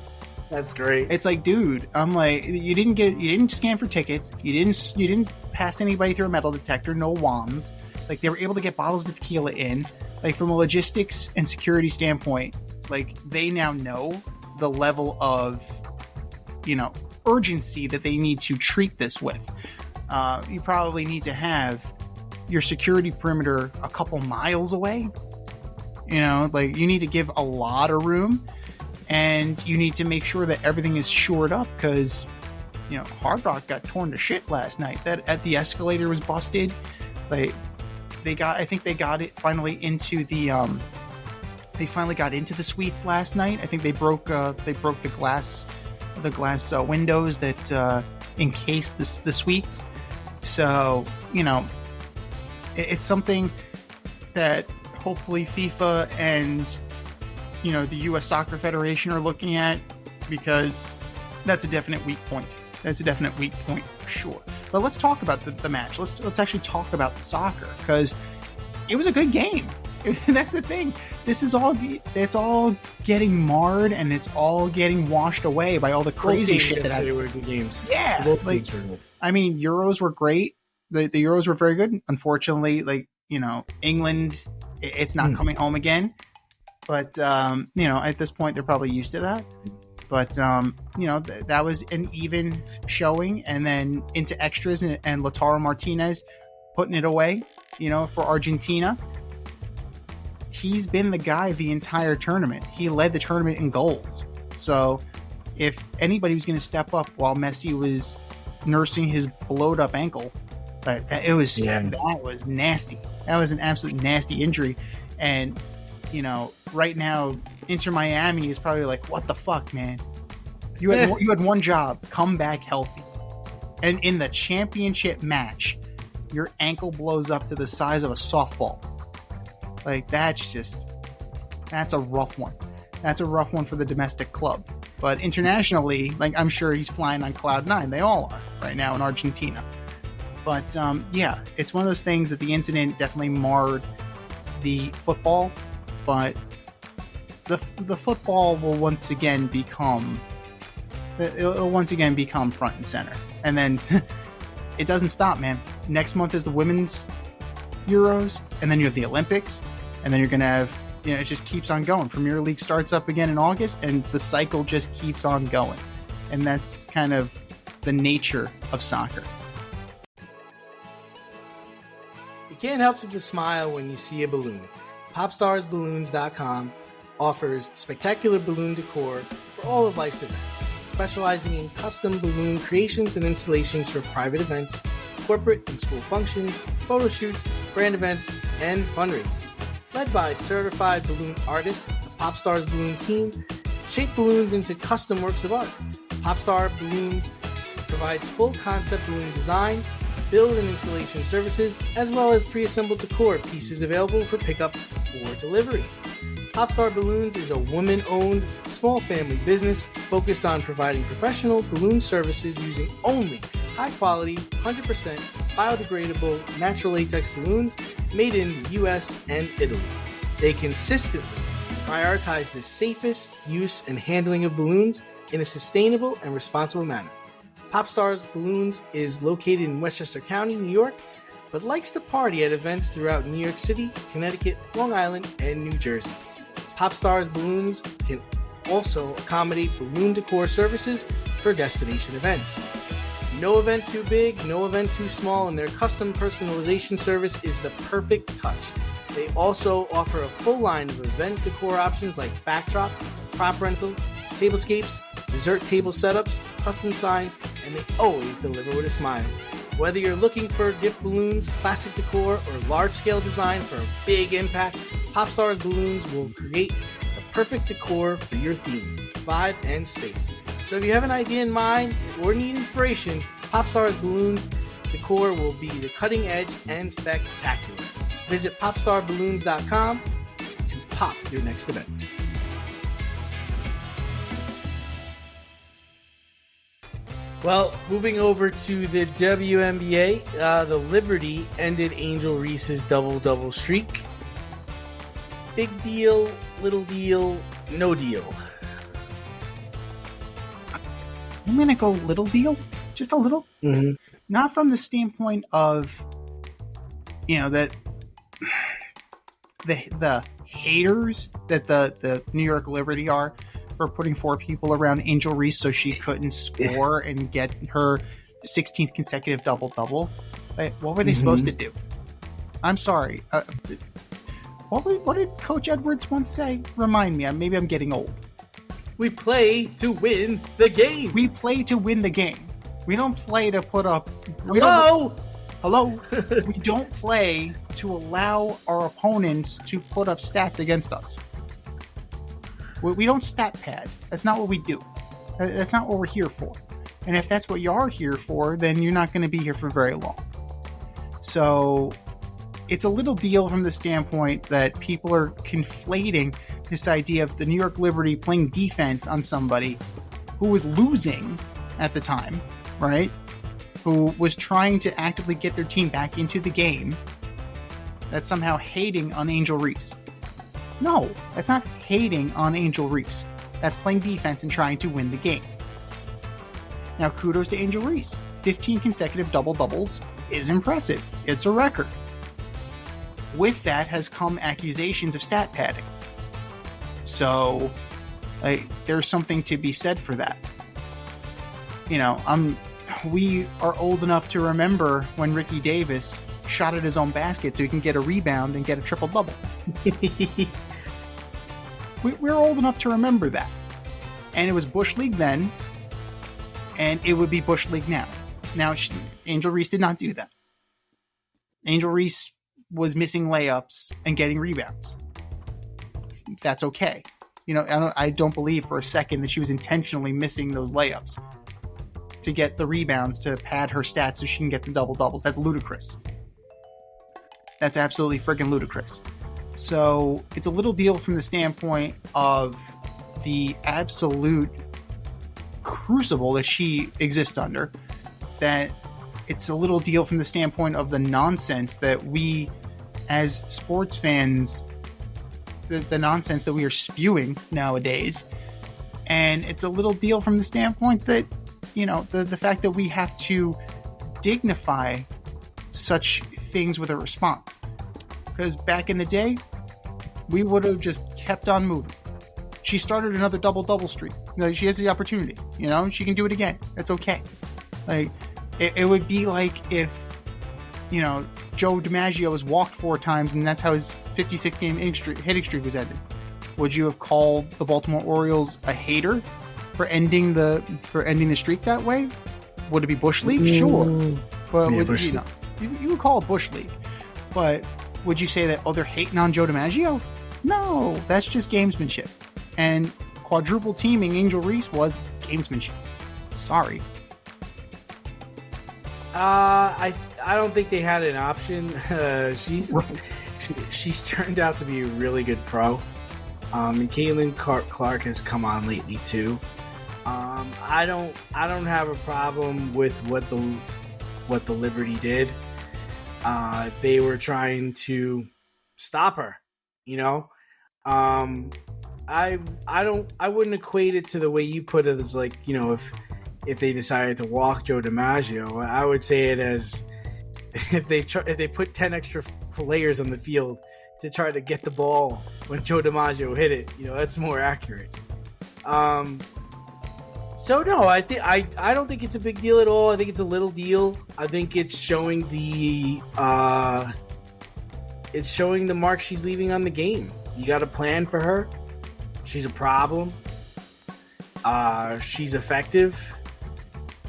that's great. It's like, dude, I'm like, you didn't scan for tickets. You didn't pass anybody through a metal detector. No wands. Like, they were able to get bottles of tequila in. Like, from a logistics and security standpoint, like, they now know the level of, you know, urgency that they need to treat this with. You probably need to have your security perimeter a couple miles away. You know, like, you need to give a lot of room. And you need to make sure that everything is shored up because, you know, Hard Rock got torn to shit last night. That the escalator was busted. Like, I think they got it finally into the suites last night. I think they broke the glass windows that encased the suites. So, you know, it's something that hopefully FIFA and, you know, the U.S. Soccer Federation are looking at, because that's a definite weak point. That's a definite weak point for sure. But let's talk about the match. Let's actually talk about the soccer, because it was a good game. That's the thing. It's all getting marred and it's all getting washed away by all the crazy shit that happened. Were good games. Yeah, both like, games were good. I mean, Euros were great. The Euros were very good. Unfortunately, like, you know, England, it's not coming home again. But, you know, at this point, they're probably used to that. But, you know, that was an even showing. And then into extras and Lautaro Martinez putting it away, you know, for Argentina. He's been the guy the entire tournament. He led the tournament in goals. So if anybody was going to step up while Messi was nursing his blowed up ankle, that was nasty. That was an absolute nasty injury. And, you know, right now, Inter Miami is probably like, what the fuck, man? You had one job, come back healthy. And in the championship match, your ankle blows up to the size of a softball. Like, that's a rough one. That's a rough one for the domestic club. But internationally, like, I'm sure he's flying on cloud 9. They all are right now in Argentina. But, yeah, it's one of those things that the incident definitely marred the football. But the football will once again become front and center. And then it doesn't stop, man. Next month is the women's Euros, and then you have the Olympics, and then you're going to have, you know, it just keeps on going. Premier League starts up again in August, and the cycle just keeps on going. And that's kind of the nature of soccer. You can't help but just smile when you see a balloon. PopstarsBalloons.com offers spectacular balloon decor for all of life's events, specializing in custom balloon creations and installations for private events, corporate and school functions, photo shoots, brand events, and fundraisers. Led by certified balloon artists, the Popstars Balloon team shape balloons into custom works of art. Popstar Balloons provides full concept balloon design, build and installation services, as well as pre-assembled decor pieces available for pickup or delivery. Popstar Balloons is a woman-owned small family business focused on providing professional balloon services using only high-quality, 100% biodegradable natural latex balloons made in the US and Italy. They consistently prioritize the safest use and handling of balloons in a sustainable and responsible manner. Popstars Balloons is located in Westchester County, New York, but likes to party at events throughout New York City, Connecticut, Long Island, and New Jersey. Popstars Balloons can also accommodate balloon decor services for destination events. No event too big, no event too small, and their custom personalization service is the perfect touch. They also offer a full line of event decor options like backdrop, prop rentals, tablescapes, dessert table setups, custom signs, and they always deliver with a smile. Whether you're looking for gift balloons, classic decor, or large-scale design for a big impact, Popstars Balloons will create the perfect decor for your theme, vibe, and space. So if you have an idea in mind or need inspiration, Popstars Balloons decor will be the cutting edge and spectacular. Visit popstarballoons.com to pop your next event. Well, moving over to the WNBA, the Liberty ended Angel Reese's double-double streak. Big deal, little deal, no deal. I'm going to go little deal, just a little. Mm-hmm. Not from the standpoint of, that the haters that the New York Liberty are for putting 4 people around Angel Reese so she couldn't score and get her 16th consecutive double-double. What were they supposed to do? I'm sorry. What did Coach Edwards once say? Remind me. Maybe I'm getting old. We play to win the game. We play to win the game. We don't play to put up... Hello? We don't play to allow our opponents to put up stats against us. We don't stat pad. That's not what we do. That's not what we're here for. And if that's what you are here for, then you're not going to be here for very long. So it's a little deal from the standpoint that people are conflating this idea of the New York Liberty playing defense on somebody who was losing at the time, right? Who was trying to actively get their team back into the game. That's somehow hating on Angel Reese. No, that's not hating on Angel Reese. That's playing defense and trying to win the game. Now, kudos to Angel Reese. 15 consecutive double-doubles is impressive. It's a record. With that has come accusations of stat padding. So, there's something to be said for that. We are old enough to remember when Ricky Davis shot at his own basket so he can get a rebound and get a triple-double. We're old enough to remember that. And it was Bush League then, and it would be Bush League now. Now, Angel Reese did not do that. Angel Reese was missing layups and getting rebounds. That's okay. I don't believe for a second that she was intentionally missing those layups to get the rebounds to pad her stats so she can get the double-doubles. That's ludicrous. That's absolutely friggin' ludicrous. So it's a little deal from the standpoint of the absolute crucible that she exists under, that it's a little deal from the standpoint of the nonsense that we as sports fans, the nonsense that we are spewing nowadays. And it's a little deal from the standpoint that, the fact that we have to dignify such things with a response. Because back in the day, we would have just kept on moving. She started another double-double streak. She has the opportunity. She can do it again. That's okay. It would be like if, Joe DiMaggio was walked 4 times and that's how his 56-game hitting streak was ended. Would you have called the Baltimore Orioles a hater for ending the streak that way? Would it be Bush League? Sure. But Yeah, you would call it Bush League. But would you say that, they're hating on Joe DiMaggio? No, that's just gamesmanship. And quadruple teaming Angel Reese was gamesmanship. Sorry. I don't think they had an option. She's turned out to be a really good pro. And Caitlin Clark has come on lately too. I don't have a problem with what the Liberty did. They were trying to stop her, you know. I wouldn't equate it to the way you put it as like, you know, if they decided to walk Joe DiMaggio. I would say it as if they put 10 extra players on the field to try to get the ball when Joe DiMaggio hit it. You know, that's more accurate. So no, I don't think it's a big deal at all. I think it's a little deal. I think it's showing the mark she's leaving on the game. You got a plan for her. She's a problem. She's effective,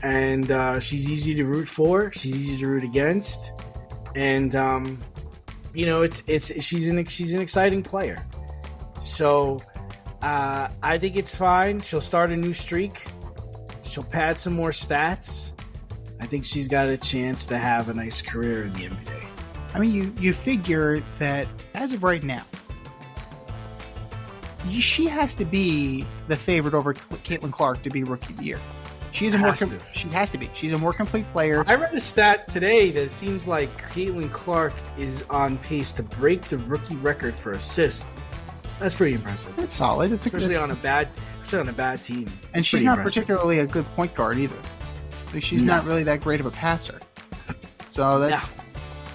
and she's easy to root for. She's easy to root against, and you know, she's an exciting player. So I think it's fine. She'll start a new streak. She'll pad some more stats. I think she's got a chance to have a nice career in the NBA. I mean, you figure that as of right now, she has to be the favorite over Caitlin Clark to be Rookie of the Year. She has to be. She's a more complete player. I read a stat today that it seems like Caitlin Clark is on pace to break the rookie record for assists. That's pretty impressive. That's solid. Especially on a bad team. And she's not particularly a good point guard either. Like, she's not really that great of a passer. So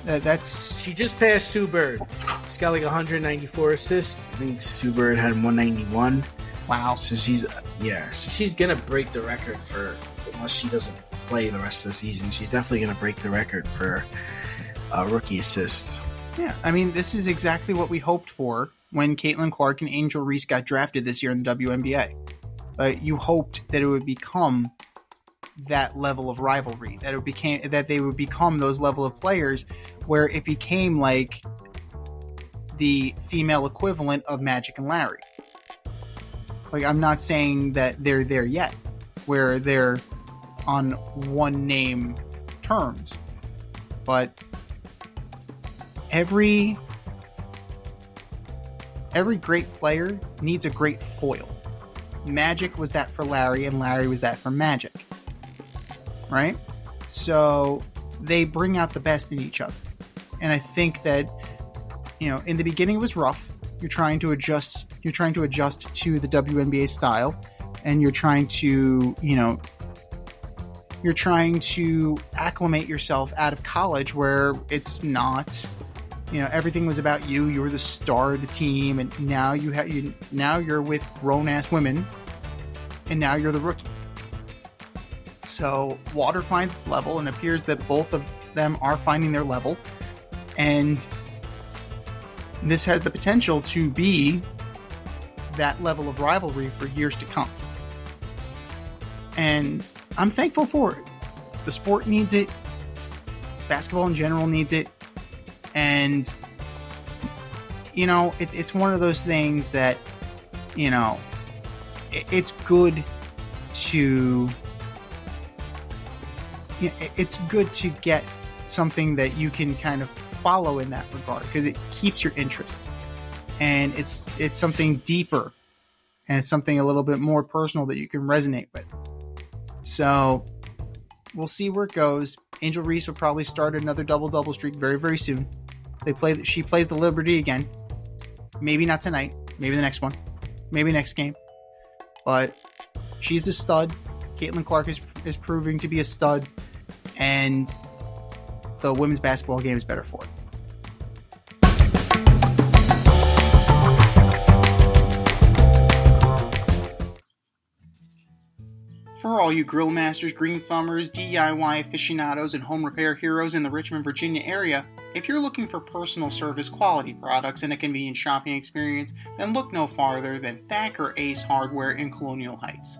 that's she just passed Sue Bird. She's got like 194 assists. I think Sue Bird had 191. Wow. So she's gonna break the record for, unless she doesn't play the rest of the season, she's definitely gonna break the record for rookie assists. Yeah, I mean, this is exactly what we hoped for when Caitlin Clark and Angel Reese got drafted this year in the WNBA. You hoped that it would become that level of rivalry, that they would become those level of players where it became like the female equivalent of Magic and Larry. Like, I'm not saying that they're there yet, where they're on one name terms, but every great player needs a great foil. Magic was that for Larry, and Larry was that for Magic. Right? So they bring out the best in each other. And I think that, you know, in the beginning it was rough. You're trying to adjust to the WNBA style, and you're trying to acclimate yourself out of college where it's not, you know, everything was about you. You were the star of the team, and now you're with grown-ass women, and now you're the rookie. So water finds its level, and it appears that both of them are finding their level, and this has the potential to be that level of rivalry for years to come. And I'm thankful for it. The sport needs it. Basketball in general needs it. And, you know, it's one of those things that, you know, it's good to get something that you can kind of follow in that regard, because it keeps your interest, and it's something deeper, and it's something a little bit more personal that you can resonate with. So we'll see where it goes. Angel Reese will probably start another double streak very, very soon. She plays the Liberty again. Maybe not tonight. Maybe the next one. Maybe next game. But she's a stud. Caitlin Clark is proving to be a stud, and the women's basketball game is better for it. For all you grill masters, green thumbers, DIY aficionados, and home repair heroes in the Richmond, Virginia area, if you're looking for personal service quality products and a convenient shopping experience, then look no farther than Thacker Ace Hardware in Colonial Heights.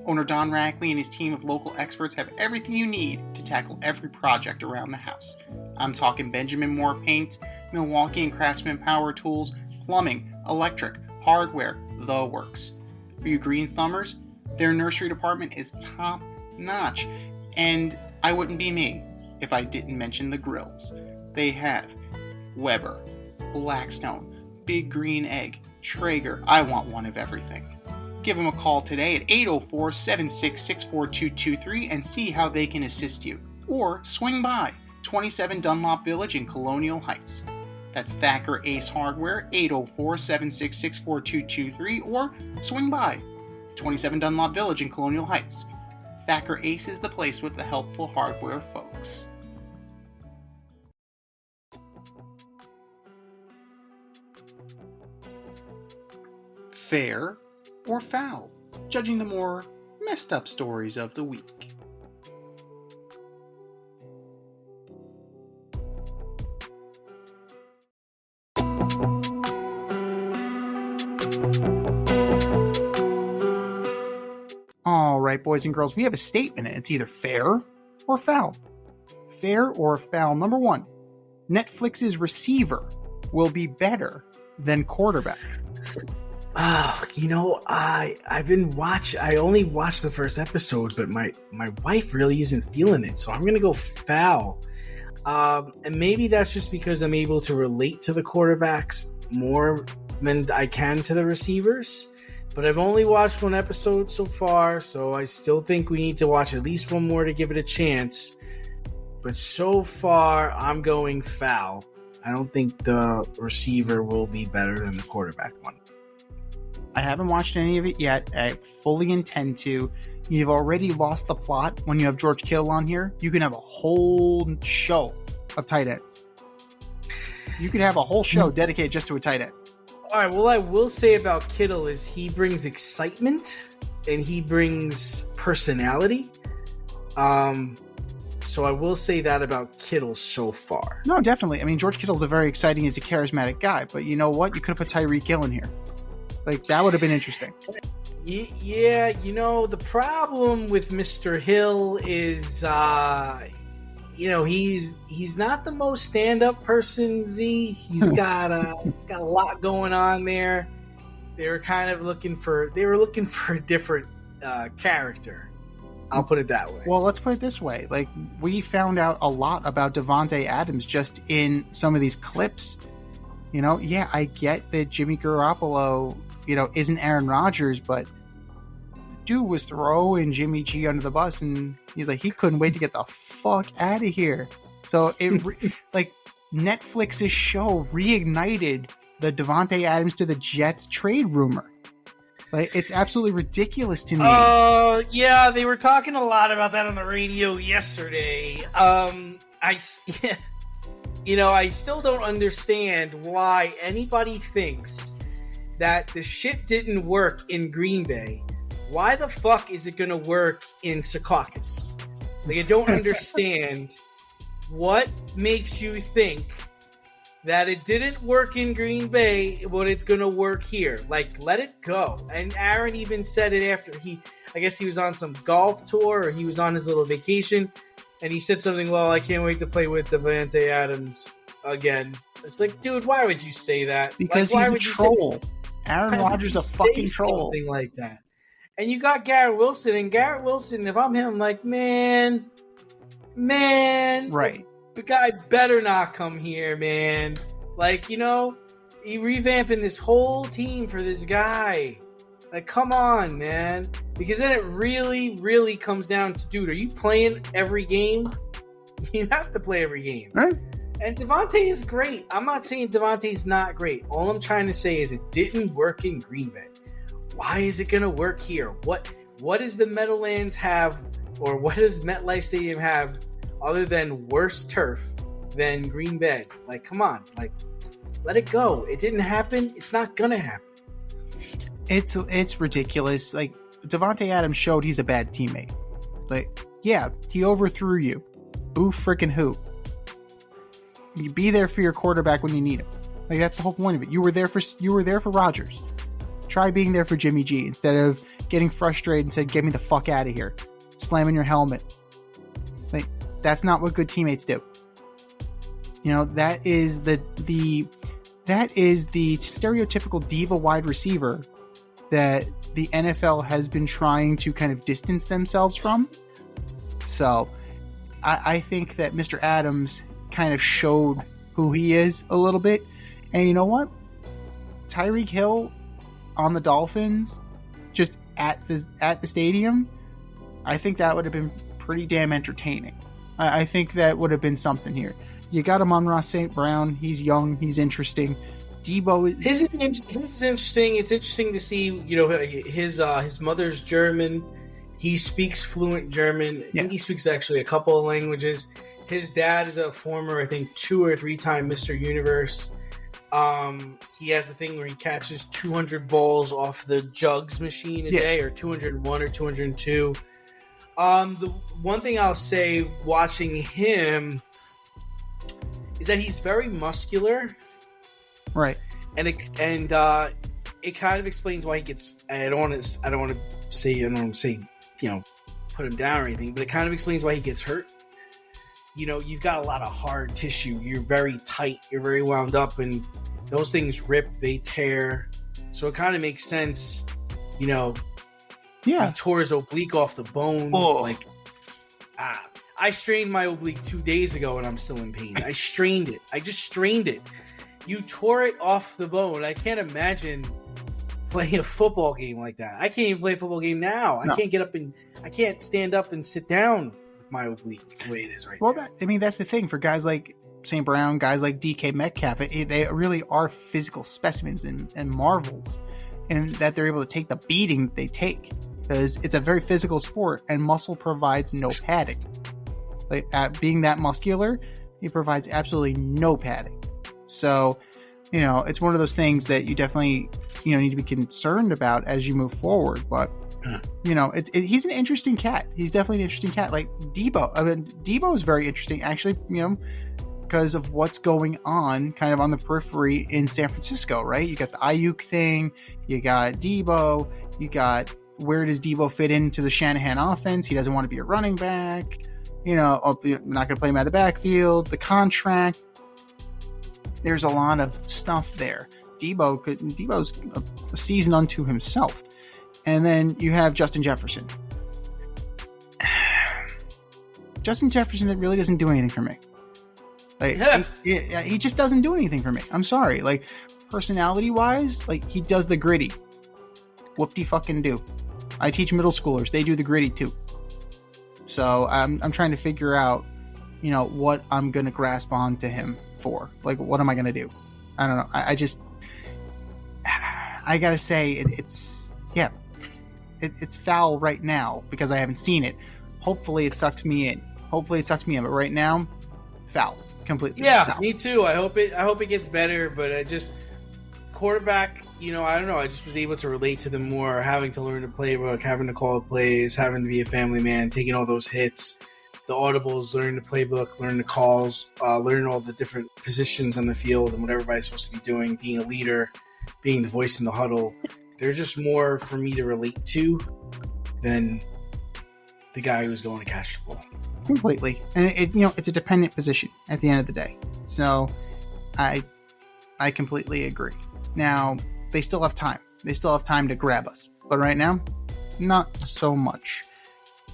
Owner Don Rackley and his team of local experts have everything you need to tackle every project around the house. I'm talking Benjamin Moore paint, Milwaukee and Craftsman power tools, plumbing, electric, hardware, the works. For you green thumbers, their nursery department is top notch, and I wouldn't be me if I didn't mention the grills. They have Weber, Blackstone, Big Green Egg, Traeger, I want one of everything. Give them a call today at 804-766-4223 and see how they can assist you. Or swing by 27 Dunlop Village in Colonial Heights. That's Thacker Ace Hardware, 804-766-4223, or swing by 27 Dunlop Village in Colonial Heights. Thacker Ace is the place with the helpful hardware folks. Fair or foul? Judging the more messed up stories of the week. All right, boys and girls, we have a statement, and it's either fair or foul. Fair or foul. Number one, Netflix's receiver will be better than quarterback. I only watched the first episode, but my wife really isn't feeling it, so I'm gonna go foul. And maybe that's just because I'm able to relate to the quarterbacks more than I can to the receivers. But I've only watched one episode so far, so I still think we need to watch at least one more to give it a chance. But so far, I'm going foul. I don't think the receiver will be better than the quarterback one. I haven't watched any of it yet. I fully intend to. You've already lost the plot when you have George Kittle on here. You can have a whole show of tight ends. You could have a whole show dedicated just to a tight end. All right, well, I will say about Kittle is he brings excitement and he brings personality. So I will say that about Kittle so far. No, definitely. I mean, George Kittle's a very exciting, he's a charismatic guy, but you know what? You could have put Tyreek Hill in here. Like, that would have been interesting. Yeah, the problem with Mr. Hill is, he's not the most stand-up person, Z. He's got a lot going on there. They were looking for a different character. I'll put it that way. Well, let's put it this way. Like, we found out a lot about Davante Adams just in some of these clips. Yeah, I get that Jimmy Garoppolo, isn't Aaron Rodgers, but dude was throwing Jimmy G under the bus, and he's like, he couldn't wait to get the fuck out of here. So like Netflix's show reignited the Davante Adams to the Jets trade rumor. Like, it's absolutely ridiculous to me. Oh, yeah, they were talking a lot about that on the radio yesterday. I still don't understand why anybody thinks that the shit didn't work in Green Bay. Why the fuck is it going to work in Secaucus? Like, I don't understand what makes you think that it didn't work in Green Bay, but it's going to work here. Like, let it go. And Aaron even said it after I guess he was on some golf tour, or he was on his little vacation, and he said something, well, I can't wait to play with Davante Adams again. It's like, dude, why would you say that? Because he's a troll. Aaron Rodgers is a fucking troll. Something like that. And you got Garrett Wilson, and Garrett Wilson, if I'm him, I'm like, man, right. The guy better not come here, man. Like, you revamping this whole team for this guy. Like, come on, man. Because then it really, really comes down to, dude, are you playing every game? You have to play every game. Right. And Davante is great. I'm not saying Davante's not great. All I'm trying to say is it didn't work in Green Bay. Why is it going to work here? What does the Meadowlands have, or what does MetLife Stadium have other than worse turf than Green Bay? Like, come on. Like, let it go. It didn't happen. It's not going to happen. It's ridiculous. Like, Davante Adams showed he's a bad teammate. Like, yeah, he overthrew you. Boo freaking who. You be there for your quarterback when you need him. Like, that's the whole point of it. You were there for Rodgers. Try being there for Jimmy G instead of getting frustrated and saying, get me the fuck out of here. Slamming your helmet. Like, that's not what good teammates do. That is the stereotypical diva wide receiver that the NFL has been trying to kind of distance themselves from. So I think that Mr. Adams kind of showed who he is a little bit. And you know what? Tyreek Hill on the Dolphins, just at the stadium, I think that would have been pretty damn entertaining. I think that would have been something here. You got Amon-Ra St. Brown. He's young. He's interesting. Debo. His is interesting. It's interesting to see, his mother's German. He speaks fluent German. I think he speaks actually a couple of languages. His dad is a former, I think, 2 or 3 time Mr. Universe. He has a thing where he catches 200 balls off the jugs machine a day, or 201 or 202. The one thing I'll say watching him is that he's very muscular, right? And it kind of explains why he gets. I don't want to say put him down or anything, but it kind of explains why he gets hurt. You've got a lot of hard tissue. You're very tight. You're very wound up, and those things rip, they tear. So it kind of makes sense. He tore his oblique off the bone. Oh. I strained my oblique 2 days ago, and I'm still in pain. I strained it. I just strained it. You tore it off the bone. I can't imagine playing a football game like that. I can't even play a football game now. No. I can't stand up and sit down with my oblique the way it is right now. Well, that's the thing for guys like St. Brown, guys like DK Metcalf. They really are physical specimens and marvels, and that they're able to take the beating that they take, because it's a very physical sport, and muscle provides no padding. Being that muscular, he provides absolutely no padding. So, it's one of those things that you definitely, need to be concerned about as you move forward. But, he's an interesting cat. He's definitely an interesting cat. Like Debo. Debo is very interesting, actually, because of what's going on kind of on the periphery in San Francisco, right? You got the Ayuk thing. You got Debo. You got, where does Debo fit into the Shanahan offense? He doesn't want to be a running back. You're not going to play him out of the backfield. The contract. There's a lot of stuff there. Debo's a season unto himself. And then you have Justin Jefferson. Justin Jefferson really doesn't do anything for me. He just doesn't do anything for me. I'm sorry. Personality-wise, he does the gritty. Whoop-de-fucking-do. I teach middle schoolers. They do the gritty, too. So I'm trying to figure out, what I'm going to grasp onto him for. What am I going to do? I don't know. I got to say it's foul right now because I haven't seen it. Hopefully it sucks me in. But right now, foul. Completely. Yeah, foul. Me too. I hope it gets better, but quarterback, I don't know. I just was able to relate to them more, having to learn the playbook, having to call plays, having to be a family man, taking all those hits, the audibles, learning the playbook, learning the calls, learning all the different positions on the field and what everybody's supposed to be doing, being a leader, being the voice in the huddle. There's just more for me to relate to than the guy who's going to catch the ball. Completely. And it's a dependent position at the end of the day. So I completely agree. Now, they still have time. They still have time to grab us. But right now, not so much.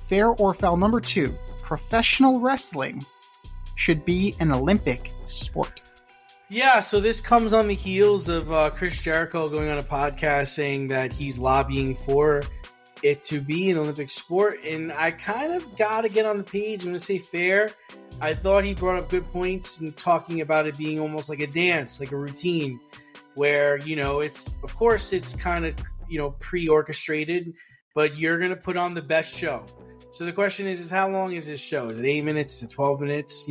Fair or foul number 2, professional wrestling should be an Olympic sport. Yeah, so this comes on the heels of Chris Jericho going on a podcast saying that he's lobbying for it to be an Olympic sport, and I kind of got to get on the page. I'm going to say fair. I thought he brought up good points in talking about it being almost like a dance, like a routine, where, it's kind of, pre-orchestrated, but you're going to put on the best show. So the question is how long is this show? Is it 8 minutes to 12 minutes?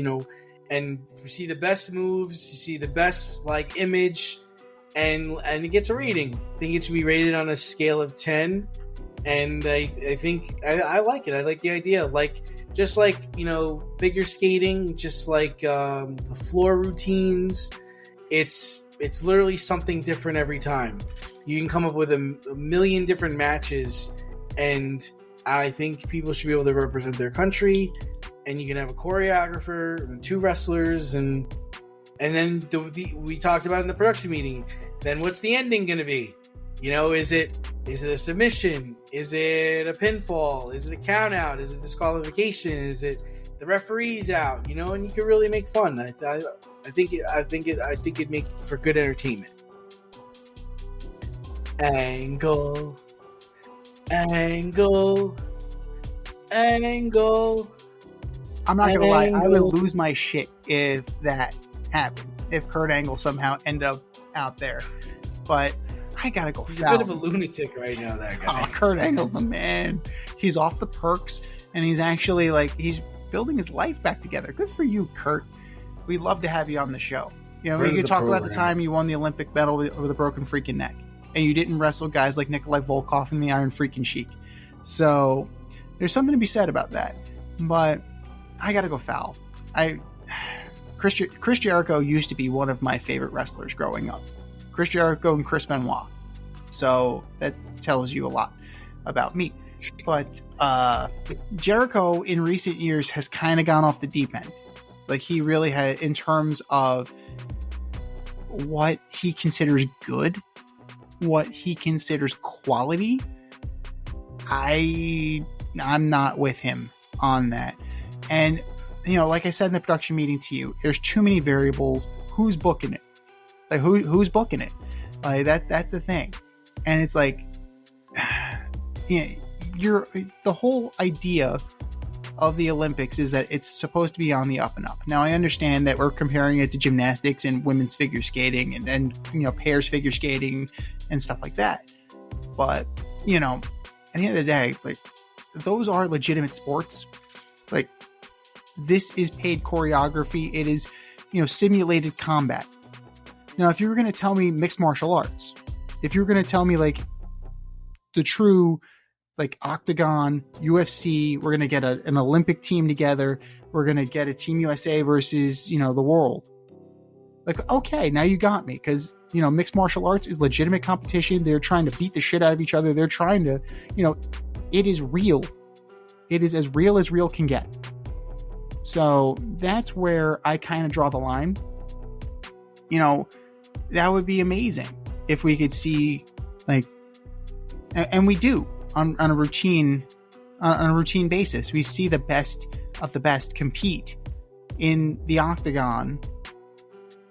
And you see the best moves, you see the best image, and it gets a rating. I think it should be rated on a scale of 10. And I think I like it. I like the idea. Just figure skating, just the floor routines. It's literally something different every time. You can come up with a million different matches, and I think people should be able to represent their country. And you can have a choreographer and 2 wrestlers, and then we talked about in the production meeting. Then what's the ending going to be? Is it a submission? Is it a pinfall? Is it a count out? Is it disqualification? Is it the referee's out? And you can really make fun. I think it make for good entertainment. Angle. Angle. Angle. I'm not gonna lie, I would Angle. lose my shit if that happened. If Kurt Angle somehow ended up out there, but I gotta go He's a foul. bit of a lunatic right now, that guy. Oh, Kurt Angle's the man. He's off the perks, and he's actually he's building his life back together. Good for you, Kurt. We'd love to have you on the show. You know, we Bring could the talk about the program. time you won the Olympic medal with a broken freaking neck, and you didn't wrestle guys like Nikolai Volkov and the Iron freaking Sheik. So there's something to be said about that. But I gotta go foul. Chris Jericho used to be one of my favorite wrestlers growing up. Chris Jericho and Chris Benoit. So that tells you a lot about me. But Jericho in recent years has kind of gone off the deep end. Like, he really had, in terms of what he considers good, what he considers quality, I'm not with him on that. And, you know, like I said in the production meeting to you, there's too many variables. Who's booking it? Like, who's booking it? Like, that's the thing. And it's like, you know, the whole idea of the Olympics is that it's supposed to be on the up and up. Now, I understand that we're comparing it to gymnastics and women's figure skating and you know, pairs figure skating and stuff like that. But, you know, at the end of the day, like, those are legitimate sports. Like, this is paid choreography. It is, you know, simulated combat. Now, if you were going to tell me mixed martial arts, if you were going to tell me like the true, like, Octagon, UFC, we're going to get an Olympic team together, we're going to get a Team USA versus, you know, the world. Like, okay, now you got me, because, you know, mixed martial arts is legitimate competition. They're trying to beat the shit out of each other. They're trying to, you know, it is real. It is as real can get. So that's where I kind of draw the line. You know, that would be amazing if we could see, like, and we do on a routine basis. We see the best of the best compete in the octagon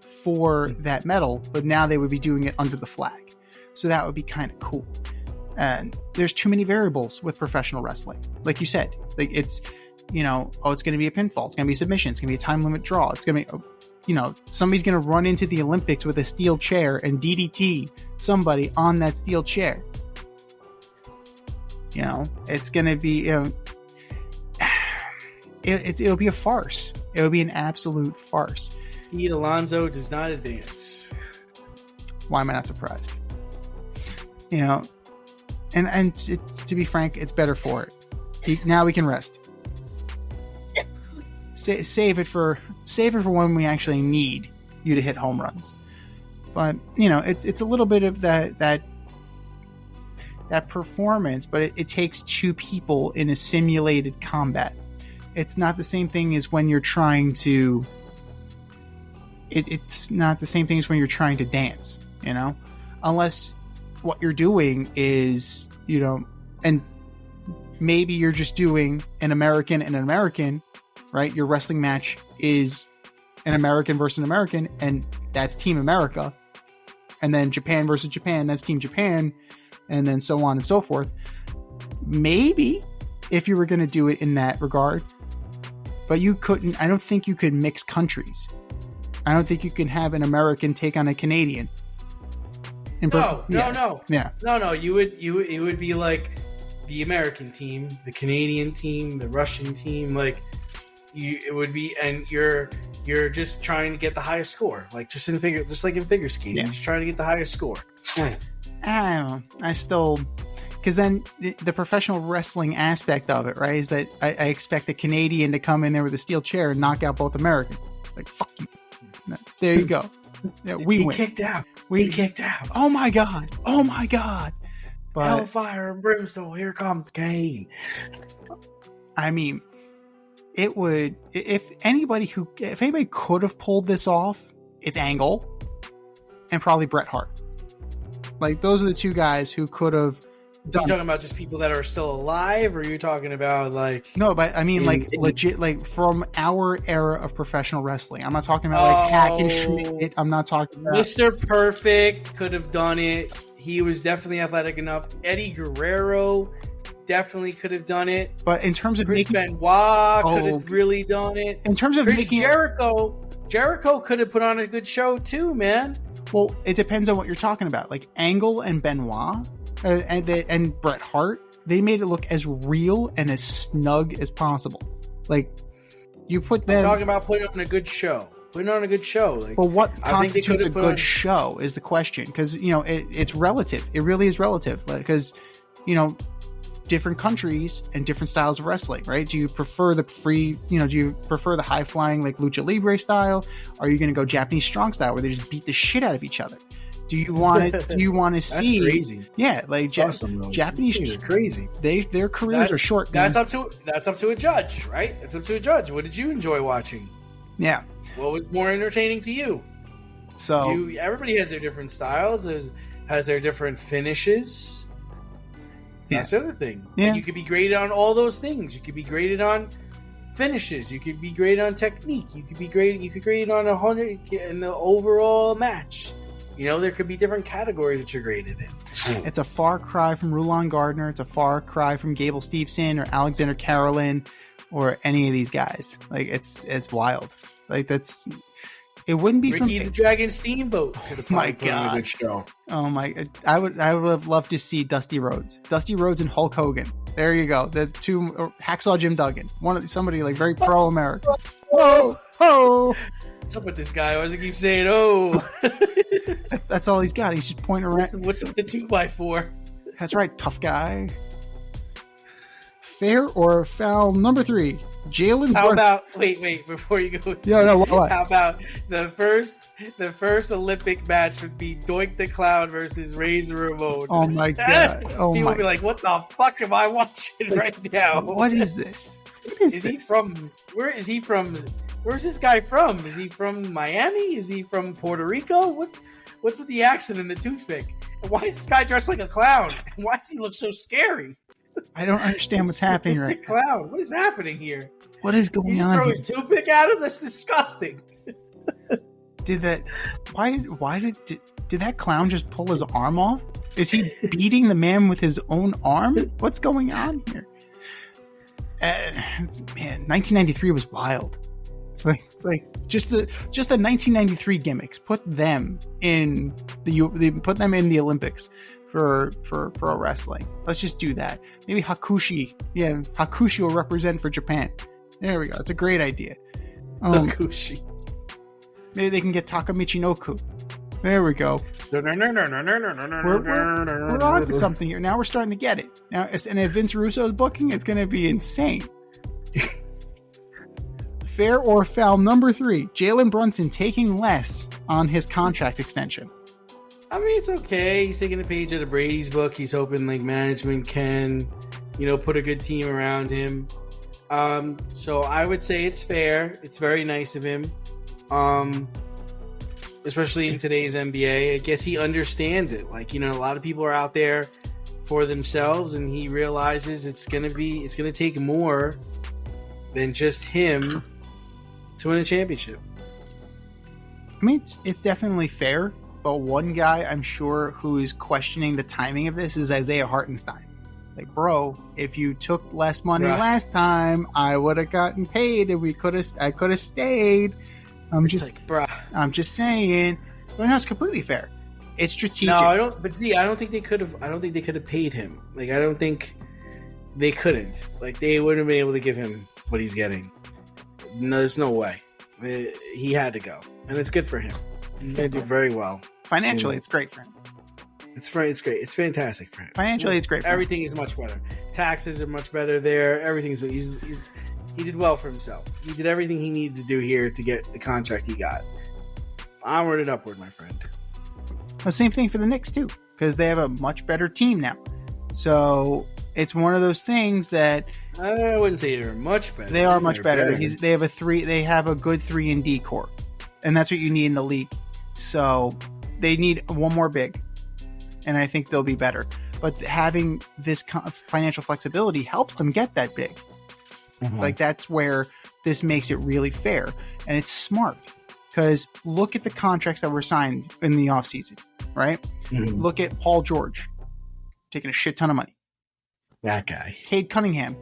for that medal, but now they would be doing it under the flag. So that would be kind of cool. And there's too many variables with professional wrestling. Like you said, like, it's, you know, oh, it's going to be a pinfall, it's going to be submission, it's going to be a time limit draw, it's going to be, you know, somebody's going to run into the Olympics with a steel chair and DDT somebody on that steel chair. You know, it's going to be, you know, it'll be a farce. It'll be an absolute farce. Pete Alonso does not advance. Why am I not surprised? You know, and to be frank, it's better for it. Now we can rest. Save it for when we actually need you to hit home runs. But, you know, it's a little bit of that performance, but it takes two people in a simulated combat. It's not the same thing as when you're trying to. It's not the same thing as when you're trying to dance, you know, unless what you're doing is, you know, and maybe you're just doing an American and an American, right? Your wrestling match is an American versus an American, and that's Team America. And then Japan versus Japan, that's Team Japan, and then so on and so forth. Maybe if you were going to do it in that regard, but you couldn't. I don't think you could mix countries. I don't think you can have an American take on a Canadian. No. Yeah. No. It would be like the American team, the Canadian team, the Russian team. Like, it would be, and you're just trying to get the highest score, like just like in figure skating, just trying to get the highest score. I don't know. I still, because then the professional wrestling aspect of it, right, is that I expect a Canadian to come in there with a steel chair and knock out both Americans. Like, fuck you. No, there you go. Yeah, we win. Kicked out. He kicked out. Oh my god. But Hellfire and brimstone. Here comes Kane. I mean, it would, if anybody could have pulled this off, it's Angle and probably Bret Hart. Like, those are the two guys who could have Are you talking about just people that are still alive, or are you talking about like? No, but I mean legit, like from our era of professional wrestling. I'm not talking about like Hack and Schmidt. I'm not talking about Mr. Perfect could have done it. He was definitely athletic enough. Eddie Guerrero definitely could have done it. But in terms of Chris Benoit could have really done it. In terms of Chris Jericho could have put on a good show too, man. Well, it depends on what you're talking about. Like Angle and Benoit and Bret Hart, they made it look as real and as snug as possible. Like you put them. I'm talking about putting on a good show. Putting on a good show. Like, well, what constitutes a good show is the question, because it's relative. It really is relative, because different countries and different styles of wrestling, right? Do you prefer the do you prefer the high flying like lucha libre style? Are you going to go Japanese strong style where they just beat the shit out of each other? Do you want to? Do you want to see? Crazy. Yeah, like Japanese are crazy. Their careers are short. That's up to a judge, right? It's up to a judge. What did you enjoy watching? Yeah. What was more entertaining to you? So everybody has their different styles. Has their different finishes. That's the other thing. Yeah. You could be graded on all those things. You could be graded on finishes. You could be graded on technique. You could grade on 100 in the overall match. There could be different categories that you're graded in. It's a far cry from Rulon Gardner. It's a far cry from Gable Steveson or Alexander Carolyn or any of these guys. Like it's wild. Like it wouldn't be Ricky the Dragon Steamboat. Oh my god! Good show. Oh my! I would have loved to see Dusty Rhodes and Hulk Hogan. There you go. The two Hacksaw Jim Duggan. Somebody like very pro America. Whoa, ho! What's up with this guy? Why does he keep saying "oh"? That's all he's got. He's just pointing around. What's with the 2x4? That's right, tough guy. Fair or foul number 3, Jalen. How about wait before you go? No. What? How about the first Olympic match would be Doink the Clown versus Razor Ramon? Oh my god! People will be like, "What the fuck am I watching right now? What is this? He from? Where is he from? Where's this guy from? Is he from Miami? Is he from Puerto Rico? What's with the accent and the toothpick? And why is this guy dressed like a clown? And why does he look so scary? I don't understand what's happening right now. Clown. What is happening here? What is going on? Throw his toothpick at him? That's disgusting. Did that clown just pull his arm off? Is he beating the man with his own arm? What's going on here? Man, 1993 was wild. Like just the 1993 gimmicks. Put them in the Olympics for pro wrestling. Let's just do that. Maybe Hakushi. Yeah, Hakushi will represent for Japan. There we go. It's a great idea. Hakushi. Maybe they can get Taka Michinoku. There we go. We're on to something here. Now we're starting to get it. Now, and if Vince Russo's booking, it's going to be insane. Fair or foul number 3, Jalen Brunson taking less on his contract extension. I mean, it's okay. He's taking a page out of Brady's book. He's hoping like management can, put a good team around him. So I would say it's fair. It's very nice of him. Especially in today's NBA. I guess he understands it. Like, a lot of people are out there for themselves, and he realizes it's gonna take more than just him to win a championship. I mean, it's definitely fair. But one guy I'm sure who is questioning the timing of this is Isaiah Hartenstein. It's like, bro, if you took less money last time, I would have gotten paid, and I could have stayed. I'm just saying. But no, it's completely fair. It's strategic. No, I don't. But see, I don't think they could have. I don't think they could have paid him. Like, I don't think they couldn't. Like, they wouldn't have been able to give him what he's getting. No, there's no way. He had to go, and it's good for him. He's going to do very well. Financially, it's great for him. It's great. It's fantastic for him. Financially, it's great for Everything him. is much better. Taxes are much better there. Everything's he did well for himself. He did everything he needed to do here to get the contract he got. Onward and upward, my friend. The same thing for the Knicks, too, because they have a much better team now. So it's one of those things that I wouldn't say they're much better. They are much better. They have a good 3-and-D core, and that's what you need in the league. So they need one more big, and I think they'll be better. but having this financial flexibility helps them get that big. Mhm. Like, that's where this makes it really fair, and it's smart. Because look at the contracts that were signed in the offseason, right? Mhm. Look at Paul George taking a shit ton of money. That guy. Cade Cunningham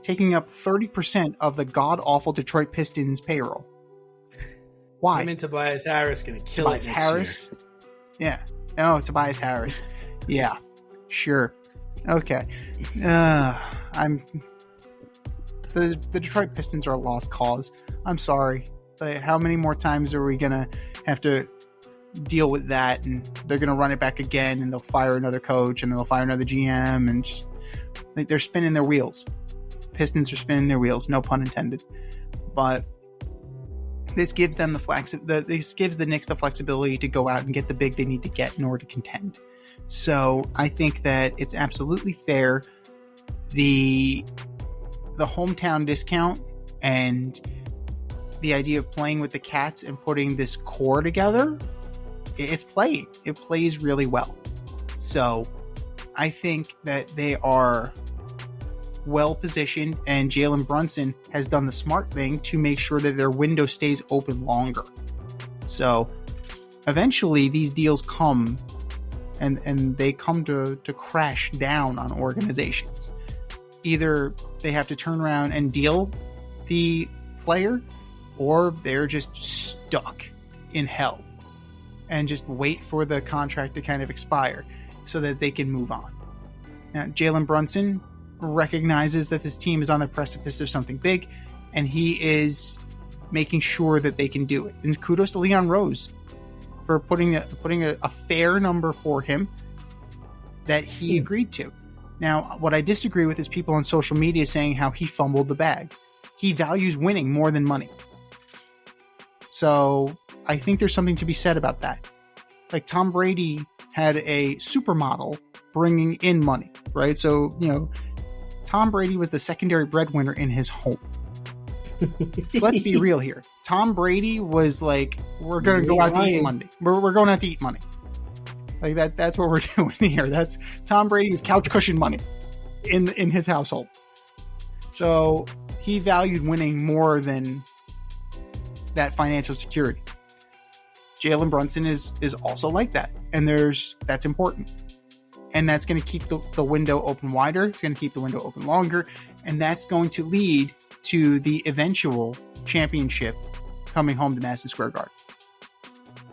taking up 30% of the god-awful Detroit Pistons payroll. Why? Him and Tobias Harris going to kill Tobias it next Harris? year. Yeah. Oh, Tobias Harris. Yeah. Sure. Okay. The Detroit Pistons are a lost cause. I'm sorry. Like, how many more times are we going to have to deal with that? And they're going to run it back again, and they'll fire another coach, and they'll fire another GM, and just like, they're spinning their wheels. Pistons are spinning their wheels, no pun intended. But this gives them this gives the Knicks the flexibility to go out and get the big they need to get in order to contend. So I think that it's absolutely fair. The hometown discount and the idea of playing with the Cats and putting this core together, it plays really well. So I think that they are well positioned, and Jalen Brunson has done the smart thing to make sure that their window stays open longer. So eventually these deals come and they come to crash down on organizations. Either they have to turn around and deal the player, or they're just stuck in hell and just wait for the contract to kind of expire so that they can move on. Now, Jalen Brunson recognizes that this team is on the precipice of something big, and he is making sure that they can do it. And kudos to Leon Rose for putting a fair number for him that he agreed to. Now, what I disagree with is people on social media saying how he fumbled the bag. He values winning more than money. So I think there's something to be said about that. Like, Tom Brady had a supermodel bringing in money, right? So, Tom Brady was the secondary breadwinner in his home. Let's be real here. Tom Brady was like, we're going to go out to eat Monday. We're going out to eat money. Like that's what we're doing here. That's Tom Brady's couch cushion money in his household. So he valued winning more than that financial security. Jalen Brunson is also like that. And that's important. And that's going to keep the window open wider. It's going to keep the window open longer. And that's going to lead to the eventual championship coming home to Madison Square Garden.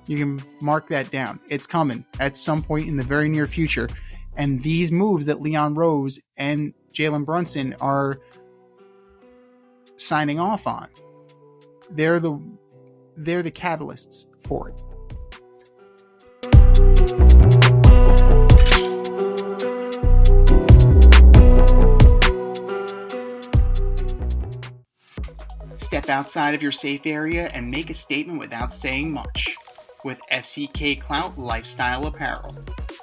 You can mark that down. It's coming at some point in the very near future. And these moves that Leon Rose and Jalen Brunson are signing off on, they're the catalysts for it. Step outside of your safe area and make a statement without saying much with FCK Clout Lifestyle Apparel.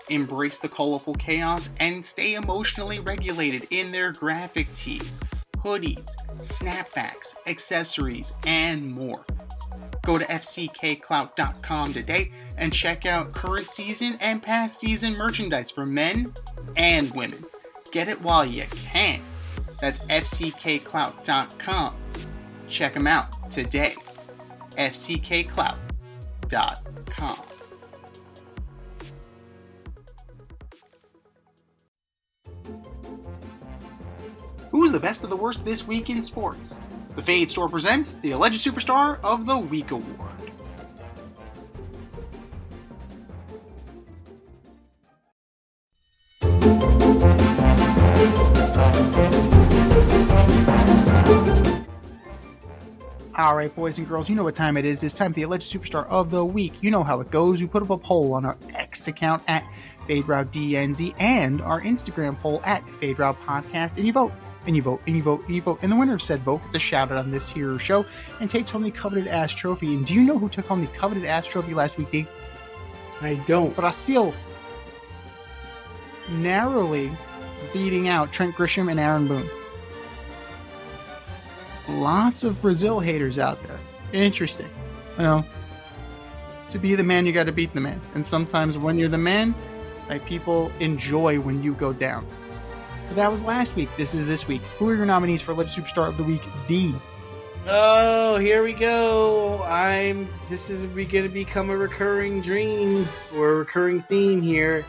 Embrace the colorful chaos and stay emotionally regulated in their graphic tees, hoodies, snapbacks, accessories, and more. Go to fckclout.com today and check out current season and past season merchandise for men and women. Get it while you can. That's fckclout.com. Check them out today. fckclout.com. Who's the best of the worst this week in sports? The Fade Store presents the Alleged Superstar of the Week Award. All right, boys and girls, you know what time it is. It's time for the Alleged Superstar of the Week. You know how it goes. We put up a poll on our X account at FadeRouteDNZ and our Instagram poll at FadeRoute Podcast, and you vote. And you vote, and you vote, and you vote. And the winner of said vote gets a shout out on this here show and takes home the coveted ass trophy. And do you know who took home the coveted ass trophy last week, D? I don't. Brazil. Narrowly beating out Trent Grisham and Aaron Boone. Lots of Brazil haters out there. Interesting. To be the man, you got to beat the man. And sometimes when you're the man, Like, people enjoy when you go down. But that was last week. This is this week. Who are your nominees for Alleged Superstar of the Week, D? Oh, here we go. This is going to become a recurring dream or a recurring theme here.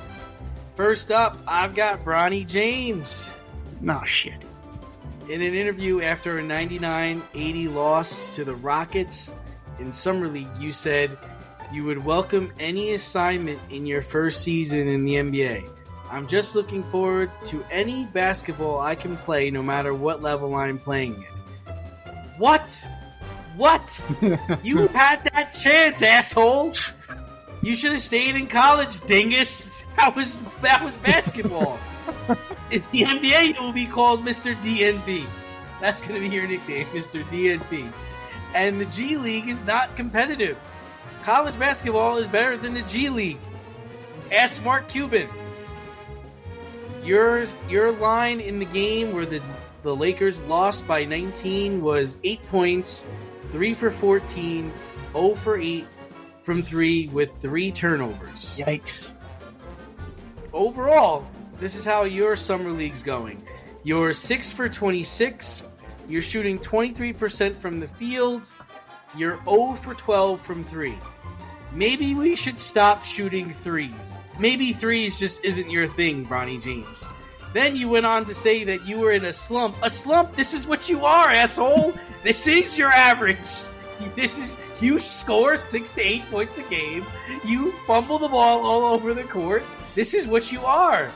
First up, I've got Bronny James. Oh, shit. In an interview after a 99-80 loss to the Rockets in Summer League, you said you would welcome any assignment in your first season in the NBA. I'm just looking forward to any basketball I can play, no matter what level I'm playing it. What? You had that chance, asshole. You should have stayed in college, dingus. That was basketball. In the NBA, you will be called Mr. DNP. That's going to be your nickname, Mr. DNP. And the G League is not competitive. College basketball is better than the G League. Ask Mark Cuban. Your line in the game where the Lakers lost by 19 was 8 points, 3 for 14, 0 for 8 from 3 with 3 turnovers. Yikes. Overall, this is how your summer league's going. You're 6 for 26. You're shooting 23% from the field. You're 0 for 12 from 3. Maybe we should stop shooting threes. Maybe threes just isn't your thing, Bronny James. Then you went on to say that you were in a slump. A slump? This is what you are, asshole. This is your average. You score 6 to 8 points a game. You fumble the ball all over the court. This is what you are.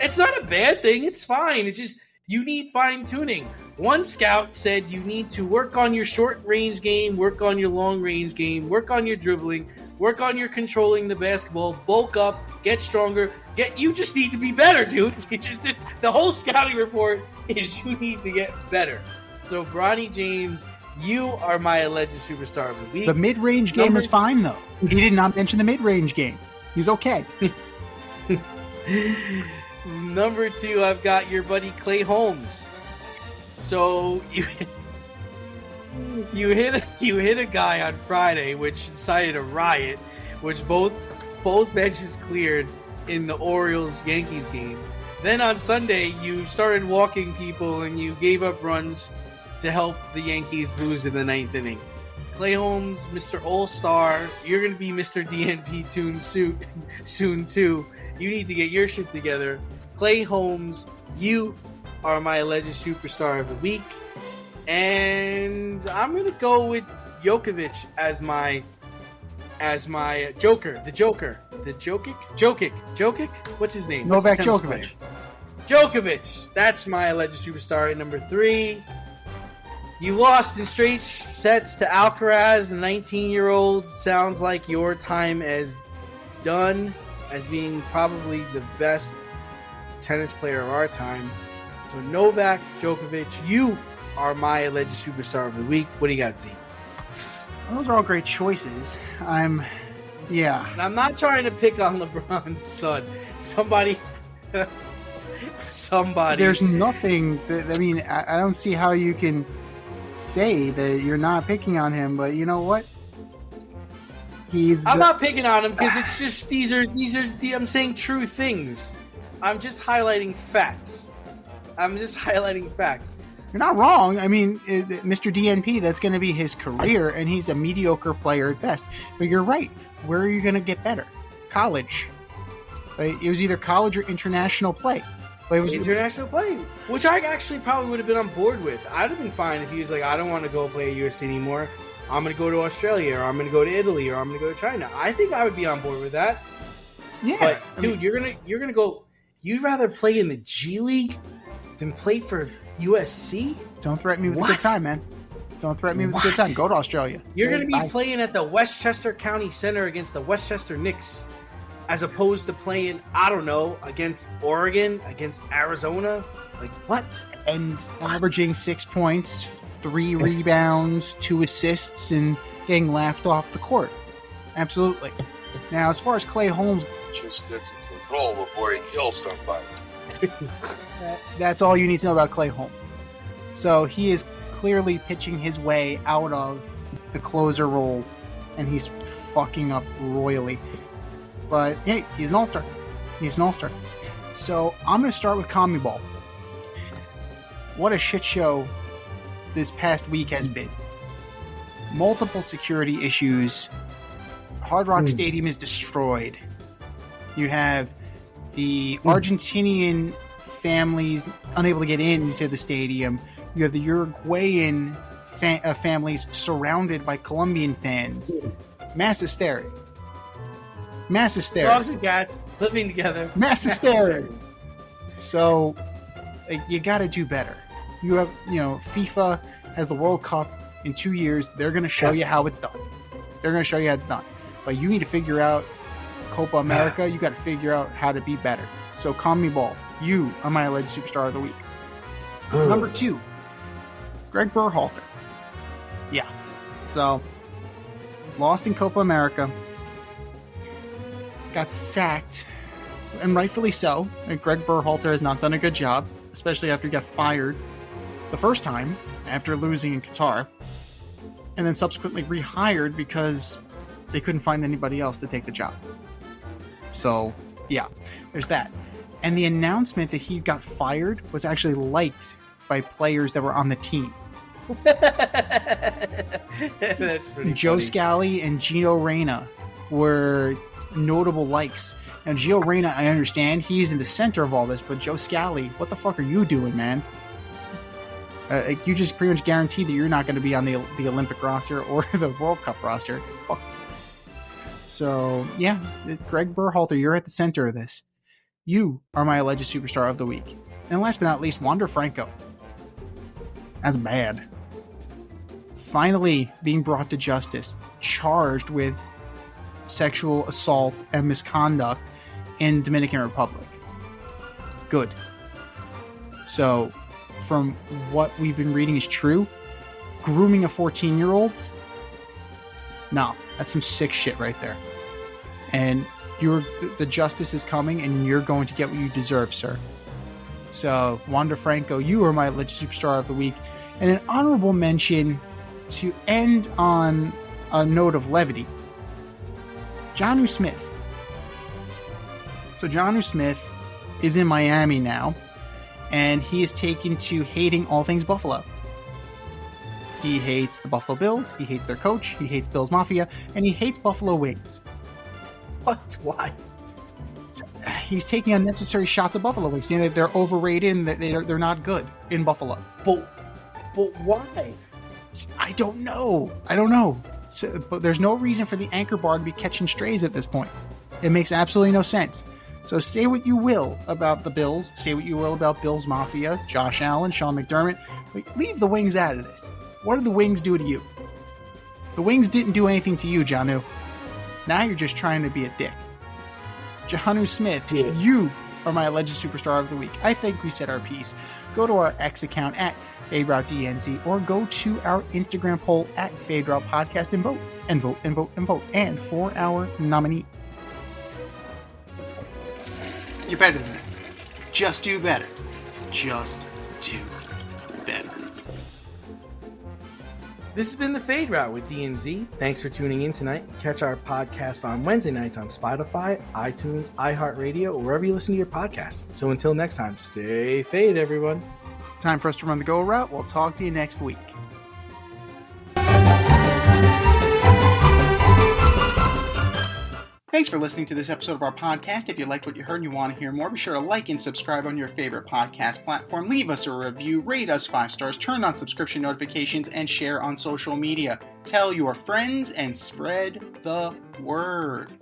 It's not a bad thing. It's fine. It just, you need fine-tuning. One scout said you need to work on your short-range game, work on your long-range game, work on your dribbling, work on your controlling the basketball, bulk up, get stronger. You just need to be better, dude. The whole scouting report is you need to get better. So, Bronny James, you are my alleged superstar of the week. The mid-range game is fine, though. He did not mention the mid-range game. He's okay. Number 2, I've got your buddy Clay Holmes. So you hit a guy on Friday, which incited a riot, which both benches cleared in the Orioles Yankees game. Then on Sunday, you started walking people and you gave up runs to help the Yankees lose in the 9th inning. Clay Holmes, Mr. All-Star, you're going to be Mr. DNP soon too. You need to get your shit together. Clay Holmes, you are my alleged superstar of the week. And I'm going to go with Jokic as my Joker. The Jokic? What's his name? Novak Djokovic. Djokovic. That's my alleged superstar at number 3. You lost in straight sets to Alcaraz, the 19-year-old. Sounds like your time is done as being probably the best tennis player of our time. So Novak Djokovic, you are my alleged superstar of the week. What do you got, Z? Those are all great choices. I'm not trying to pick on LeBron's son. Somebody. There's nothing I don't see how you can say that you're not picking on him, but you know what? I'm not picking on him because it's just these are I'm saying true things. I'm just highlighting facts. You're not wrong. I mean, Mr. DNP, that's going to be his career, and he's a mediocre player at best. But you're right. Where are you going to get better? College. Right? It was either college or international play. But it was international play, which I actually probably would have been on board with. I'd have been fine if he was like, I don't want to go play at USC anymore. I'm going to go to Australia, or I'm going to go to Italy, or I'm going to go to China. I think I would be on board with that. Yeah. But, dude, you're gonna go... You'd rather play in the G League than play for USC? Don't threaten me with a good time, man. Don't threaten me with a good time. Go to Australia. You're going to be playing at the Westchester County Center against the Westchester Knicks, as opposed to playing, I don't know, against Oregon, against Arizona. Like, what? And averaging 6 points, 3 rebounds, 2 assists, and getting laughed off the court. Absolutely. Now, as far as Clay Holmes... Just gets in control before he kills somebody. That's all you need to know about Clay Holmes. So he is clearly pitching his way out of the closer role, and he's fucking up royally. But hey, he's an all-star. He's an all-star. So I'm going to start with CONMEBOL. What a shit show this past week has been. Multiple security issues. Hard Rock Stadium is destroyed. You have the Argentinian families unable to get into the stadium. You have the Uruguayan families surrounded by Colombian fans. Mass hysteria. Dogs and cats living together. Mass hysteria. So, you got to do better. You have, FIFA has the World Cup in 2 years. They're going to show you how it's done. But you need to figure out Copa America. You got to figure out how to be better. So, CONMEBOL, you are my alleged superstar of the week. Number 2, Greg Berhalter. Yeah. So, lost in Copa America. Got sacked, and rightfully so. And Greg Berhalter has not done a good job, especially after he got fired the first time after losing in Qatar, and then subsequently rehired because they couldn't find anybody else to take the job. So, yeah, there's that. And the announcement that he got fired was actually liked by players that were on the team. That's pretty Joe funny. Scally and Gio Reyna were notable likes. Now, Gio Reyna, I understand, he's in the center of all this, but Joe Scally, what the fuck are you doing, man? You just pretty much guarantee that you're not going to be on the Olympic roster or the World Cup roster. Fuck. So, yeah, Greg Berhalter, you're at the center of this. You are my alleged superstar of the week. And last but not least, Wander Franco. That's bad. Finally being brought to justice, charged with sexual assault and misconduct in Dominican Republic. Good. So, from what we've been reading is true, grooming a 14-year-old? No, that's some sick shit right there. And the justice is coming, and you're going to get what you deserve, sir. So, Wander Franco, you are my alleged superstar of the week. And an honorable mention to end on a note of levity. Jonnu Smith. So Jonnu Smith is in Miami now, and he is taken to hating all things Buffalo. He hates the Buffalo Bills, he hates their coach, he hates Bills Mafia, and he hates Buffalo Wings. What? Why? He's taking unnecessary shots at Buffalo Wings, saying that they're overrated and that they're not good in Buffalo. But why? I don't know. So, but there's no reason for the anchor bar to be catching strays at this point. It makes absolutely no sense. So say what you will about the Bills. Say what you will about Bills Mafia, Josh Allen, Sean McDermott. But leave the Wings out of this. What did the Wings do to you? The Wings didn't do anything to you, Jonnu. Now you're just trying to be a dick. Jonnu Smith, you are my alleged superstar of the week. I think we said our piece. Go to our X account at FadeRouteDNZ or go to our Instagram poll at FadeRoute Podcast and vote. And vote, and vote, and vote. And for our nominees. You're better than that. Just do better. Just do better. This has been the Fade Route with D&Z. Thanks for tuning in tonight. Catch our podcast on Wednesday nights on Spotify, iTunes, iHeartRadio, or wherever you listen to your podcast. So until next time, stay fade, everyone. Time for us to run the go route. We'll talk to you next week. Thanks for listening to this episode of our podcast. If you liked what you heard and you want to hear more, be sure to like and subscribe on your favorite podcast platform. Leave us a review, rate us 5 stars, turn on subscription notifications, and share on social media. Tell your friends and spread the word.